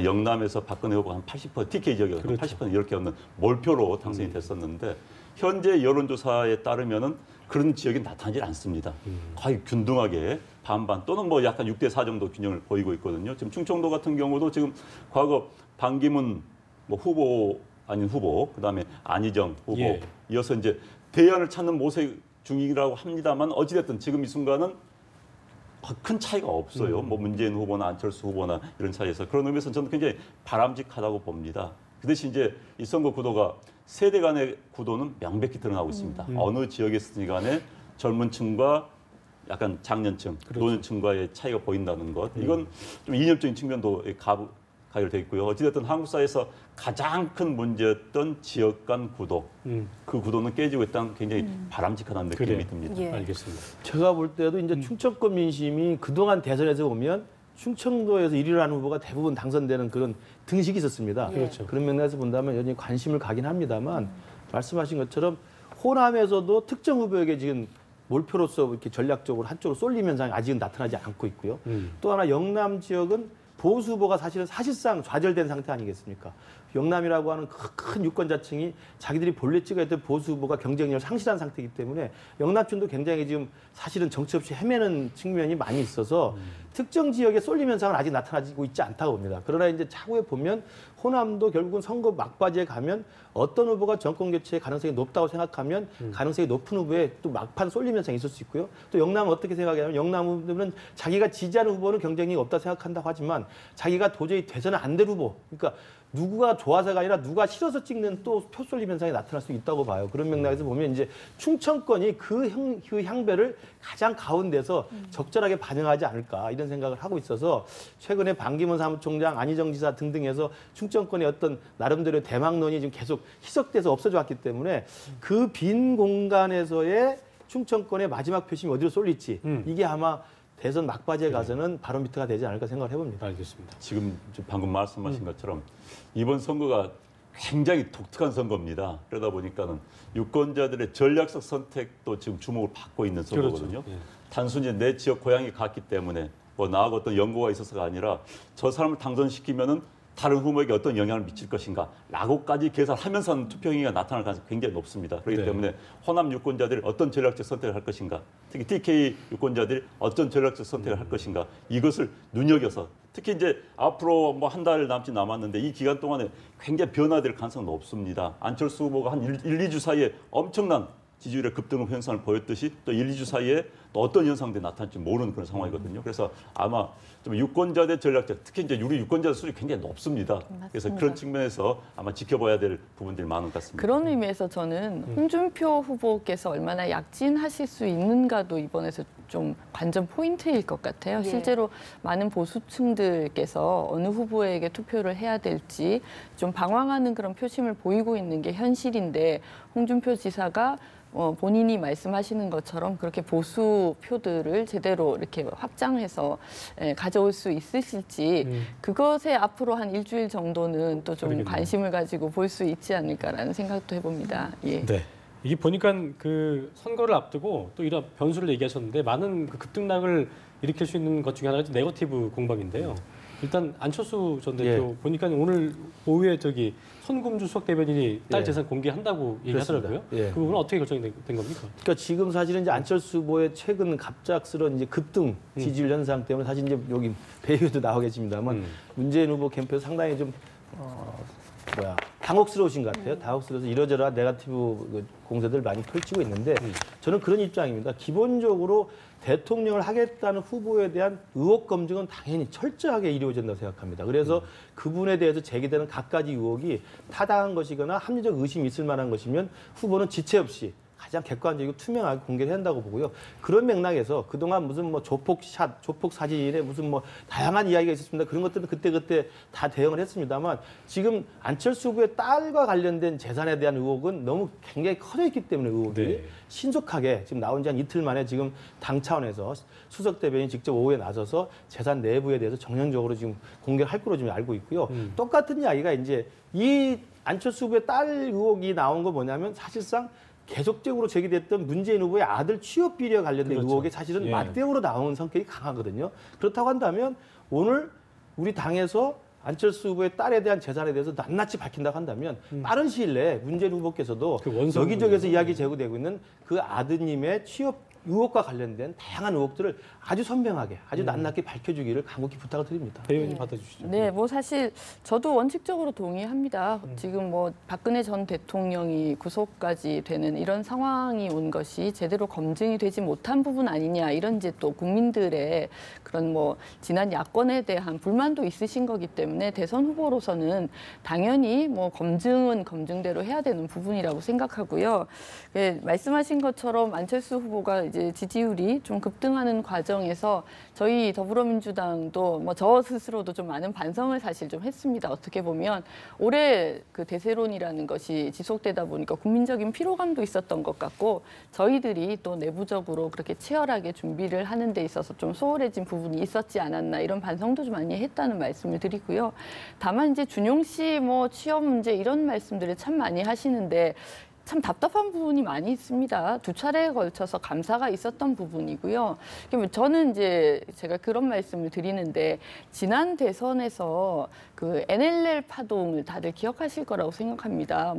Speaker 3: 영남에서 박근혜 후보가 한 80%, TK 지역에서
Speaker 1: 그렇죠.
Speaker 3: 80% 이렇게 얻는 몰표로 당선이 됐었는데, 현재 여론조사에 따르면은 그런 지역이 나타나지 않습니다. 거의 균등하게 반반 또는 뭐 약간 6대4 정도 균형을 보이고 있거든요. 지금 충청도 같은 경우도 지금 과거 반기문 뭐 후보 아닌 후보, 그다음에 안희정 후보
Speaker 1: 예.
Speaker 3: 이어서 이제 대안을 찾는 모색 중이라고 합니다만, 어찌됐든 지금 이 순간은 큰 차이가 없어요. 뭐 문재인 후보나 안철수 후보나 이런 차이에서. 그런 의미에서 저는 굉장히 바람직하다고 봅니다. 그 대신 이제 이 선거 구도가 세대 간의 구도는 명백히 드러나고 있습니다. 어느 지역에 있으니 간에 젊은 층과 약간 장년층,
Speaker 1: 그렇죠.
Speaker 3: 노년층과의 차이가 보인다는 것. 이건 좀 이념적인 측면도 가열돼 있고요. 어찌됐든 한국 사회에서 가장 큰 문제였던 지역 간 구도, 그 구도는 깨지고 있다는 굉장히 바람직하다는 느낌이
Speaker 1: 그래요.
Speaker 3: 듭니다.
Speaker 2: 예.
Speaker 1: 알겠습니다.
Speaker 5: 제가 볼 때도 이제 충청권 민심이 그동안 대선에서 보면 충청도에서 1위를 하는 후보가 대부분 당선되는 그런 등식이 있었습니다.
Speaker 1: 그렇죠.
Speaker 5: 그런 면에서 본다면 여전히 관심을 가긴 합니다만 말씀하신 것처럼 호남에서도 특정 후보에게 지금 몰표로서 이렇게 전략적으로 한쪽으로 쏠림 현상이 아직은 나타나지 않고 있고요. 또 하나 영남 지역은 보수 후보가 사실상 좌절된 상태 아니겠습니까? 영남이라고 하는 큰 유권자층이 자기들이 본래 찍어야 될 보수 후보가 경쟁력을 상실한 상태이기 때문에 영남층도 굉장히 지금 사실은 정치 없이 헤매는 측면이 많이 있어서 특정 지역의 쏠림 현상은 아직 나타나고 있지 않다고 봅니다. 그러나 이제 차후에 보면 호남도 결국은 선거 막바지에 가면 어떤 후보가 정권 교체의 가능성이 높다고 생각하면 가능성이 높은 후보에 또 막판 쏠림 현상이 있을 수 있고요. 또 영남은 어떻게 생각하냐면 영남 후보는 자기가 지지하는 후보는 경쟁력이 없다고 생각한다고 하지만 자기가 도저히 돼서는 안 될 후보, 그러니까 누구가 좋아서가 아니라 누가 싫어서 찍는 또 표 쏠림 현상이 나타날 수 있다고 봐요. 그런 맥락에서 보면 이제 충청권이 그 향배를 가장 가운데서 적절하게 반영하지 않을까 이런 생각을 하고 있어서 최근에 반기문 사무총장, 안희정 지사 등등해서 충청권의 어떤 나름대로 대망론이 지금 계속 희석돼서 없어져 왔기 때문에 그 빈 공간에서의 충청권의 마지막 표심이 어디로 쏠릴지 이게 아마 대선 막바지에 가서는 바로미터가 되지 않을까 생각을 해봅니다.
Speaker 1: 알겠습니다.
Speaker 3: 지금 방금 말씀하신 것처럼 이번 선거가 굉장히 독특한 선거입니다. 그러다 보니까는 유권자들의 전략적 선택도 지금 주목을 받고 있는 선거거든요.
Speaker 1: 그렇죠. 예.
Speaker 3: 단순히 내 지역 고향이 갔기 때문에 뭐 나하고 어떤 연고가 있어서가 아니라 저 사람을 당선시키면은 다른 후보에게 어떤 영향을 미칠 것인가라고까지 계산하면서 하는 투표 행위가 나타날 가능성이 굉장히 높습니다. 그렇기
Speaker 1: 네.
Speaker 3: 때문에 호남 유권자들이 어떤 전략적 선택을 할 것인가, 특히 TK 유권자들이 어떤 전략적 선택을 할 것인가 이것을 눈여겨서 특히 이제 앞으로 뭐 한 달 남짓 남았는데 이 기간 동안에 굉장히 변화될 가능성은 높습니다. 안철수 후보가 한 1, 2주 사이에 엄청난 지지율의 급등 현상을 보였듯이 또 1, 2주 사이에 또 어떤 현상들이 나타날지 모르는 그런 상황이거든요. 그래서 아마 좀 유권자들 전략적, 특히 이제 우리 유권자들 수준이 굉장히 높습니다. 그래서 그런 측면에서 아마 지켜봐야 될 부분들이 많은 것 같습니다.
Speaker 4: 그런 의미에서 저는 홍준표 후보께서 얼마나 약진하실 수 있는가도 이번에서 좀 관전 포인트일 것 같아요.
Speaker 2: 예.
Speaker 4: 실제로 많은 보수층들께서 어느 후보에게 투표를 해야 될지 좀 방황하는 그런 표심을 보이고 있는 게 현실인데 홍준표 지사가 본인이 말씀하시는 것처럼 그렇게 보수 표들을 제대로 이렇게 확장해서 가져올 수 있으실지 그것에 앞으로 한 일주일 정도는 또 좀
Speaker 1: 그러겠네요.
Speaker 4: 관심을 가지고 볼 수 있지 않을까라는 생각도 해봅니다. 예.
Speaker 1: 네. 이게 보니까 그 선거를 앞두고 또 이런 변수를 얘기하셨는데 많은 그 급등락을 일으킬 수 있는 것 중에 하나가 네거티브 공방인데요. 일단 안철수 전 대표 보니까 오늘 오후에 저기 손금주 수석 대변인이 딸
Speaker 5: 예.
Speaker 1: 재산 공개한다고 얘기하더라고요.
Speaker 5: 그렇습니다. 예.
Speaker 1: 그 부분은 어떻게 결정이 된 겁니까?
Speaker 5: 그러니까 지금 사실은 이제 안철수 후보의 최근 갑작스러운 이제 급등 지지율 현상 때문에 사실 이제 여기 배우도 나오겠습니다만 문재인 후보 캠프에서 상당히 좀 당혹스러우신 것 같아요. 당혹스러워서 이러저러 네거티브 공세들 많이 펼치고 있는데 저는 그런 입장입니다. 기본적으로 대통령을 하겠다는 후보에 대한 의혹 검증은 당연히 철저하게 이루어진다고 생각합니다. 그래서 그분에 대해서 제기되는 갖가지 의혹이 타당한 것이거나 합리적 의심이 있을 만한 것이면 후보는 지체 없이 가장 객관적이고 투명하게 공개를 해야 한다고 보고요. 그런 맥락에서 그동안 무슨 뭐 조폭샷, 조폭 사진에 무슨 뭐 다양한 이야기가 있었습니다. 그런 것들은 그때 다 대응을 했습니다만 지금 안철수 후보의 딸과 관련된 재산에 대한 의혹은 너무 굉장히 커져 있기 때문에 의혹이
Speaker 1: 네.
Speaker 5: 신속하게 지금 나온 지 한 이틀 만에 지금 당 차원에서 수석 대변인이 직접 오후에 나서서 재산 내부에 대해서 정량적으로 지금 공개할 거로 지금 알고 있고요. 똑같은 이야기가 이제 이 안철수 후보의 딸 의혹이 나온 거 뭐냐면 사실상 계속적으로 제기됐던 문재인 후보의 아들 취업 비리와 관련된
Speaker 1: 그렇죠.
Speaker 5: 의혹이 사실은
Speaker 1: 예.
Speaker 5: 맞대응으로 나오는 성격이 강하거든요. 그렇다고 한다면 오늘 우리 당에서 안철수 후보의 딸에 대한 재산에 대해서 낱낱이 밝힌다고 한다면 빠른 시일 내에 문재인 후보께서도
Speaker 1: 그 원성
Speaker 5: 여기저기에서 이야기 제기되고 있는 그 아드님의 취업 의혹과 관련된 다양한 의혹들을 아주 선명하게, 아주 낱낱이 밝혀주기를 간곡히 부탁을 드립니다.
Speaker 1: 배우님 받아주시죠.
Speaker 4: 네, 뭐 사실 저도 원칙적으로 동의합니다. 지금 뭐 박근혜 전 대통령이 구속까지 되는 이런 상황이 온 것이 제대로 검증이 되지 못한 부분 아니냐 이런 이제 또 국민들의 그런 뭐 지난 야권에 대한 불만도 있으신 거기 때문에 대선 후보로서는 당연히 뭐 검증은 검증대로 해야 되는 부분이라고 생각하고요. 예, 말씀하신 것처럼 안철수 후보가 이제 지지율이 좀 급등하는 과정에서 저희 더불어민주당도 뭐 저 스스로도 좀 많은 반성을 사실 좀 했습니다. 어떻게 보면 올해 그 대세론이라는 것이 지속되다 보니까 국민적인 피로감도 있었던 것 같고 저희들이 또 내부적으로 그렇게 치열하게 준비를 하는 데 있어서 좀 소홀해진 부분이 있었지 않았나 이런 반성도 좀 많이 했다는 말씀을 드리고요. 다만 이제 준용 씨 뭐 취업 문제 이런 말씀들을 참 많이 하시는데 참 답답한 부분이 많이 있습니다. 2차례에 걸쳐서 감사가 있었던 부분이고요. 저는 이제 제가 그런 말씀을 드리는데 지난 대선에서 그 NLL 파동을 다들 기억하실 거라고 생각합니다.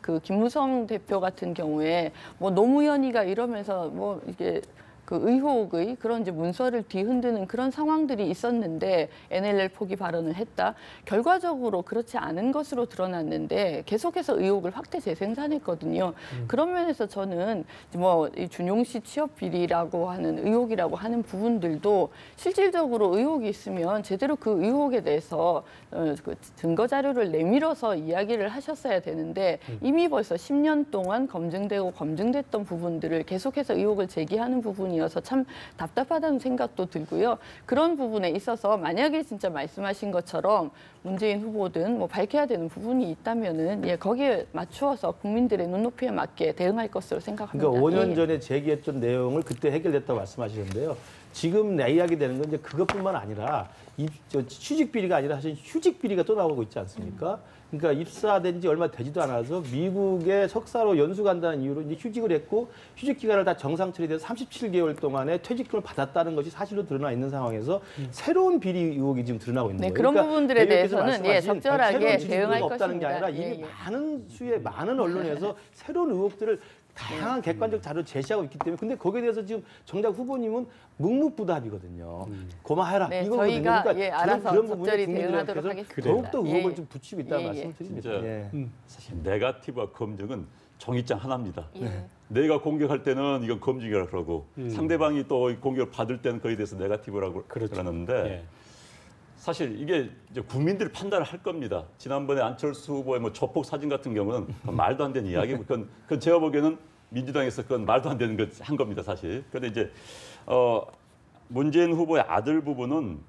Speaker 4: 그 김무성 대표 같은 경우에 뭐 노무현이가 이러면서 뭐 이게 그 의혹의 그런 이제 문서를 뒤흔드는 그런 상황들이 있었는데 NLL 포기 발언을 했다. 결과적으로 그렇지 않은 것으로 드러났는데 계속해서 의혹을 확대 재생산했거든요. 그런 면에서 저는 뭐 이 준용 씨 취업 비리라고 하는 의혹이라고 하는 부분들도 실질적으로 의혹이 있으면 제대로 그 의혹에 대해서 그 증거 자료를 내밀어서 이야기를 하셨어야 되는데 이미 벌써 10년 동안 검증되고 검증됐던 부분들을 계속해서 의혹을 제기하는 부분이 부분이어서 참 답답하다는 생각도 들고요. 그런 부분에 있어서 만약에 진짜 말씀하신 것처럼 문재인 후보든 뭐 밝혀야 되는 부분이 있다면은 예, 거기에 맞추어서 국민들의 눈높이에 맞게 대응할 것으로 생각합니다.
Speaker 5: 그러니까 5년
Speaker 4: 예.
Speaker 5: 전에 제기했던 내용을 그때 해결됐다고 말씀하시는데요. 지금 내 이야기 되는 건 이제 그것뿐만 아니라 취직 비리가 아니라 사실 휴직 비리가 또 나오고 있지 않습니까? 그러니까 입사된 지 얼마 되지도 않아서 미국에 석사로 연수 간다는 이유로 이제 휴직을 했고 휴직 기간을 다 정상 처리돼서 37개월 동안에 퇴직금을 받았다는 것이 사실로 드러나 있는 상황에서 새로운 비리 의혹이 지금 드러나고 있는
Speaker 4: 네,
Speaker 5: 거예요.
Speaker 4: 그런
Speaker 5: 그러니까
Speaker 4: 부분들에
Speaker 5: 대표께서
Speaker 4: 대해서는 예,
Speaker 5: 말씀하신
Speaker 4: 적절하게
Speaker 5: 새로운 지식이
Speaker 4: 대응할
Speaker 5: 없다는 게
Speaker 4: 것입니다.
Speaker 5: 아니라 이미
Speaker 4: 예, 예.
Speaker 5: 많은 수의 많은 언론에서 새로운 의혹들을 다양한 객관적 자료를 제시하고 있기 때문에 근데 거기에 대해서 지금 정작 후보님은 묵묵부답이거든요. 고마해라
Speaker 4: 네,
Speaker 5: 이거거든요.
Speaker 4: 저희가
Speaker 5: 그러니까
Speaker 4: 예, 알아서
Speaker 5: 그런 부분에
Speaker 4: 적절히
Speaker 5: 국민들께서
Speaker 4: 대응하도록 하겠습니다.
Speaker 5: 더욱더
Speaker 4: 예,
Speaker 5: 의혹을
Speaker 4: 예.
Speaker 5: 좀 붙이고 있다는
Speaker 4: 예, 예.
Speaker 5: 말씀드립니다.
Speaker 3: 진짜
Speaker 5: 예.
Speaker 3: 사실 네거티브와 검증은 종이장 하나입니다.
Speaker 2: 예.
Speaker 3: 내가 공격할 때는 이건 검증이라 그러고 상대방이 또 공격을 받을 때는 거기에 대해서 네거티브라고
Speaker 1: 그렇죠.
Speaker 3: 그러는데
Speaker 1: 예.
Speaker 3: 사실 이게 이제 국민들이 판단을 할 겁니다. 지난번에 안철수 후보의 뭐 조폭 사진 같은 경우는 말도 안 되는 이야기고 그건 제가 보기에는 민주당에서 그건 말도 안 되는 것 한 겁니다, 사실. 그런데 이제 문재인 후보의 아들 부분은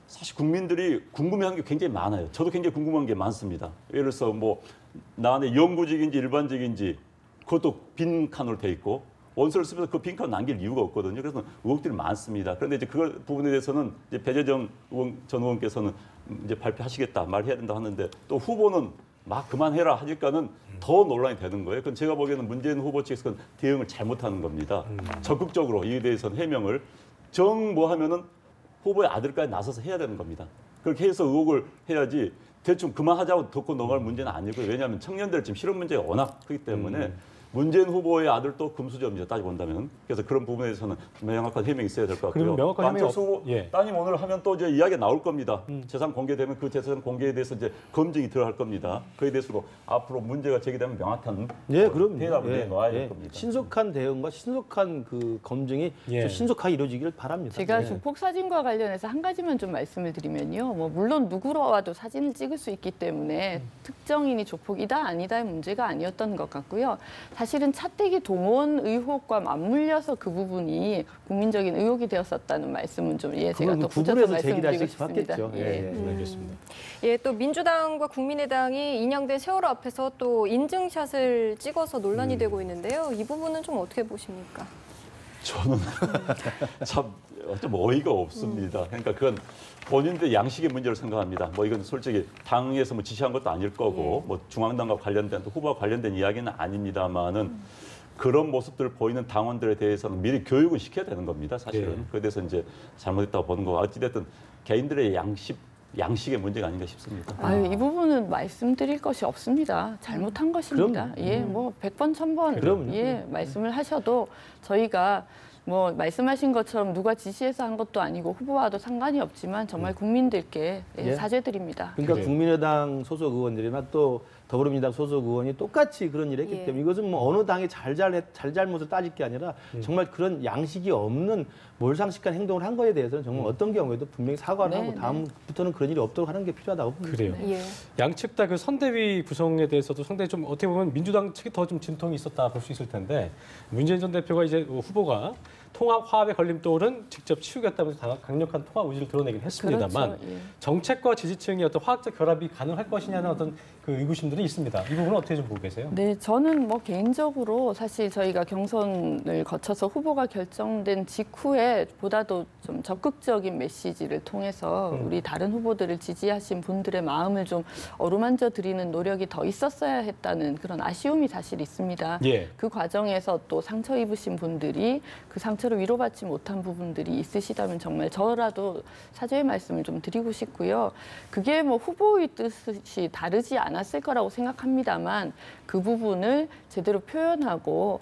Speaker 3: 사실 국민들이 궁금해하는 게 굉장히 많아요. 저도 굉장히 궁금한 게 많습니다. 예를 들어서 뭐 나한테 영구직인지 일반직인지 그것도 빈 칸으로 돼 있고 원서를 쓰면서 그 빈칸 남길 이유가 없거든요. 그래서 의혹들이 많습니다. 그런데 이제 그 부분에 대해서는 이제 배재정 전 의원께서는 이제 발표하시겠다, 말해야 된다 하는데 또 후보는 막 그만해라 하니까는 더 논란이 되는 거예요. 그건 제가 보기에는 문재인 후보 측에서 대응을 잘못하는 겁니다. 적극적으로 이에 대해서는 해명을 뭐 하면은 후보의 아들까지 나서서 해야 되는 겁니다. 그렇게 해서 의혹을 해야지 대충 그만하자고 듣고 넘어갈 문제는 아니고요. 왜냐하면 청년들 지금 실업 문제가 워낙 크기 때문에 문재인 후보의 아들도 금수저입니다. 따지고 본다면. 그래서 그런 부분에 대해서는 명확한 해명이 있어야 될 것 같고요.
Speaker 1: 그럼 명확한 해명이
Speaker 3: 안철수 후보
Speaker 1: 예.
Speaker 3: 따님 오늘 하면 또 이제 이야기가 나올 겁니다. 재산 공개되면 그 재산 공개에 대해서 이제 검증이 들어갈 겁니다. 그에 대해서도 앞으로 문제가 제기되면 명확한
Speaker 5: 예, 그럼
Speaker 3: 대답을 내놔야 될 겁니다.
Speaker 5: 신속한 대응과 신속한 그 검증이
Speaker 1: 예.
Speaker 5: 좀 신속하게 이루어지기를 바랍니다.
Speaker 4: 제가
Speaker 5: 예.
Speaker 4: 조폭 사진과 관련해서 한 가지만 좀 말씀을 드리면요. 뭐 물론 누구로와도 사진을 찍을 수 있기 때문에 특정인이 조폭이다 아니다의 문제가 아니었던 것 같고요. 사실은 차떼기 동원 의혹과 맞물려서 그 부분이 국민적인 의혹이 되었었다는 말씀은 좀 제가
Speaker 5: 그건
Speaker 4: 또 붙여서
Speaker 5: 구분해서
Speaker 4: 말씀드리고
Speaker 5: 제기하실
Speaker 4: 싶습니다.
Speaker 5: 수밖겠죠.
Speaker 4: 예.
Speaker 1: 알겠습니다.
Speaker 2: 예, 또 민주당과 국민의당이 인양된 세월호 앞에서 또 인증샷을 찍어서 논란이 되고 있는데요. 이 부분은 좀 어떻게 보십니까?
Speaker 3: 저는 참 좀 어이가 없습니다. 그러니까 그건 본인들의 양식의 문제로 생각합니다. 뭐 이건 솔직히 당에서 뭐 지시한 것도 아닐 거고 뭐 중앙당과 관련된 또 후보와 관련된 이야기는 아닙니다만은 그런 모습들을 보이는 당원들에 대해서는 미리 교육을 시켜야 되는 겁니다. 사실은.
Speaker 1: 예.
Speaker 3: 그에 대해서 이제 잘못했다고 보는 거고 어찌됐든 개인들의 양식의 문제가 아닌가 싶습니다.
Speaker 4: 아유, 이 부분은 말씀드릴 것이 없습니다. 잘못한 것입니다. 예, 뭐 100번, 1000번
Speaker 5: 그럼요.
Speaker 4: 예, 말씀을 하셔도 저희가 뭐 말씀하신 것처럼 누가 지시해서 한 것도 아니고 후보와도 상관이 없지만 정말 국민들께
Speaker 5: 예.
Speaker 4: 사죄드립니다.
Speaker 5: 그러니까
Speaker 1: 그래요.
Speaker 5: 국민의당 소속 의원들이나 또 더불어민주당 소속 의원이 똑같이 그런 일을 했기
Speaker 2: 예.
Speaker 5: 때문에 이것은 뭐 어느 당이 잘잘못을 따질 게 아니라 정말 그런 양식이 없는 몰상식한 행동을 한 거에 대해서는 정말 어떤 경우에도 분명히 사과를
Speaker 4: 네,
Speaker 5: 하고
Speaker 4: 네.
Speaker 5: 다음부터는 그런 일이 없도록 하는 게 필요하다고 봅니다.
Speaker 1: 그래요.
Speaker 2: 예.
Speaker 1: 양측 다 그 선대위 구성에 대해서도 상당히 좀 어떻게 보면 민주당 측이 더 좀 진통이 있었다 볼 수 있을 텐데 문재인 전 대표가 이제 후보가 통합 화합의 걸림돌은 직접 치우겠다면서 강력한 통합 의지를 드러내긴 했습니다만
Speaker 4: 그렇죠. 예.
Speaker 1: 정책과 지지층의 어떤 화학적 결합이 가능할 것이냐는 어떤 그 의구심들이 있습니다. 이 부분은 어떻게 좀 보고 계세요?
Speaker 4: 네, 저는 뭐 개인적으로 사실 저희가 경선을 거쳐서 후보가 결정된 직후에 보다도 좀 적극적인 메시지를 통해서 우리 다른 후보들을 지지하신 분들의 마음을 좀 어루만져 드리는 노력이 더 있었어야 했다는 그런 아쉬움이 사실 있습니다.
Speaker 1: 예.
Speaker 4: 그 과정에서 또 상처 입으신 분들이 그 상처를 위로받지 못한 부분들이 있으시다면 정말 저라도 사죄의 말씀을 좀 드리고 싶고요. 그게 뭐 후보의 뜻이 다르지 않았을 거라고 생각합니다만 그 부분을 제대로 표현하고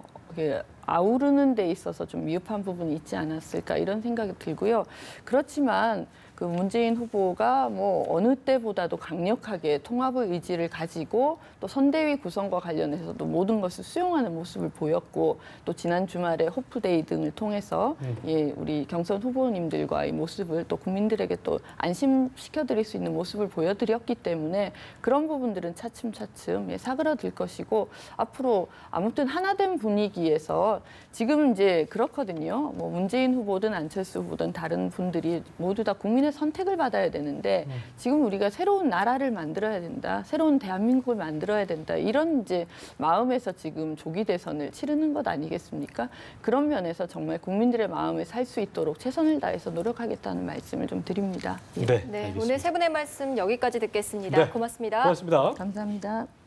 Speaker 4: 아우르는 데 있어서 좀 미흡한 부분이 있지 않았을까 이런 생각이 들고요. 그렇지만 그 문재인 후보가 뭐 어느 때보다도 강력하게 통합의 의지를 가지고 또 선대위 구성과 관련해서도 모든 것을 수용하는 모습을 보였고 또 지난 주말에 호프데이 등을 통해서 예, 우리 경선 후보님들과의 모습을 또 국민들에게 또 안심시켜드릴 수 있는 모습을 보여드렸기 때문에 그런 부분들은 차츰차츰 예, 사그라들 것이고 앞으로 아무튼 하나된 분위기에서 지금 이제 그렇거든요. 뭐 문재인 후보든 안철수 후보든 다른 분들이 모두 다 국민의 선택을 받아야 되는데 지금 우리가 새로운 나라를 만들어야 된다. 새로운 대한민국을 만들어야 된다. 이런 이제 마음에서 지금 조기 대선을 치르는 것 아니겠습니까? 그런 면에서 정말 국민들의 마음에 살 수 있도록 최선을 다해서 노력하겠다는 말씀을 좀 드립니다. 예.
Speaker 1: 네,
Speaker 2: 네,
Speaker 1: 알겠습니다.
Speaker 2: 오늘 세 분의 말씀 여기까지 듣겠습니다.
Speaker 1: 네.
Speaker 2: 고맙습니다.
Speaker 1: 고맙습니다.
Speaker 4: 감사합니다.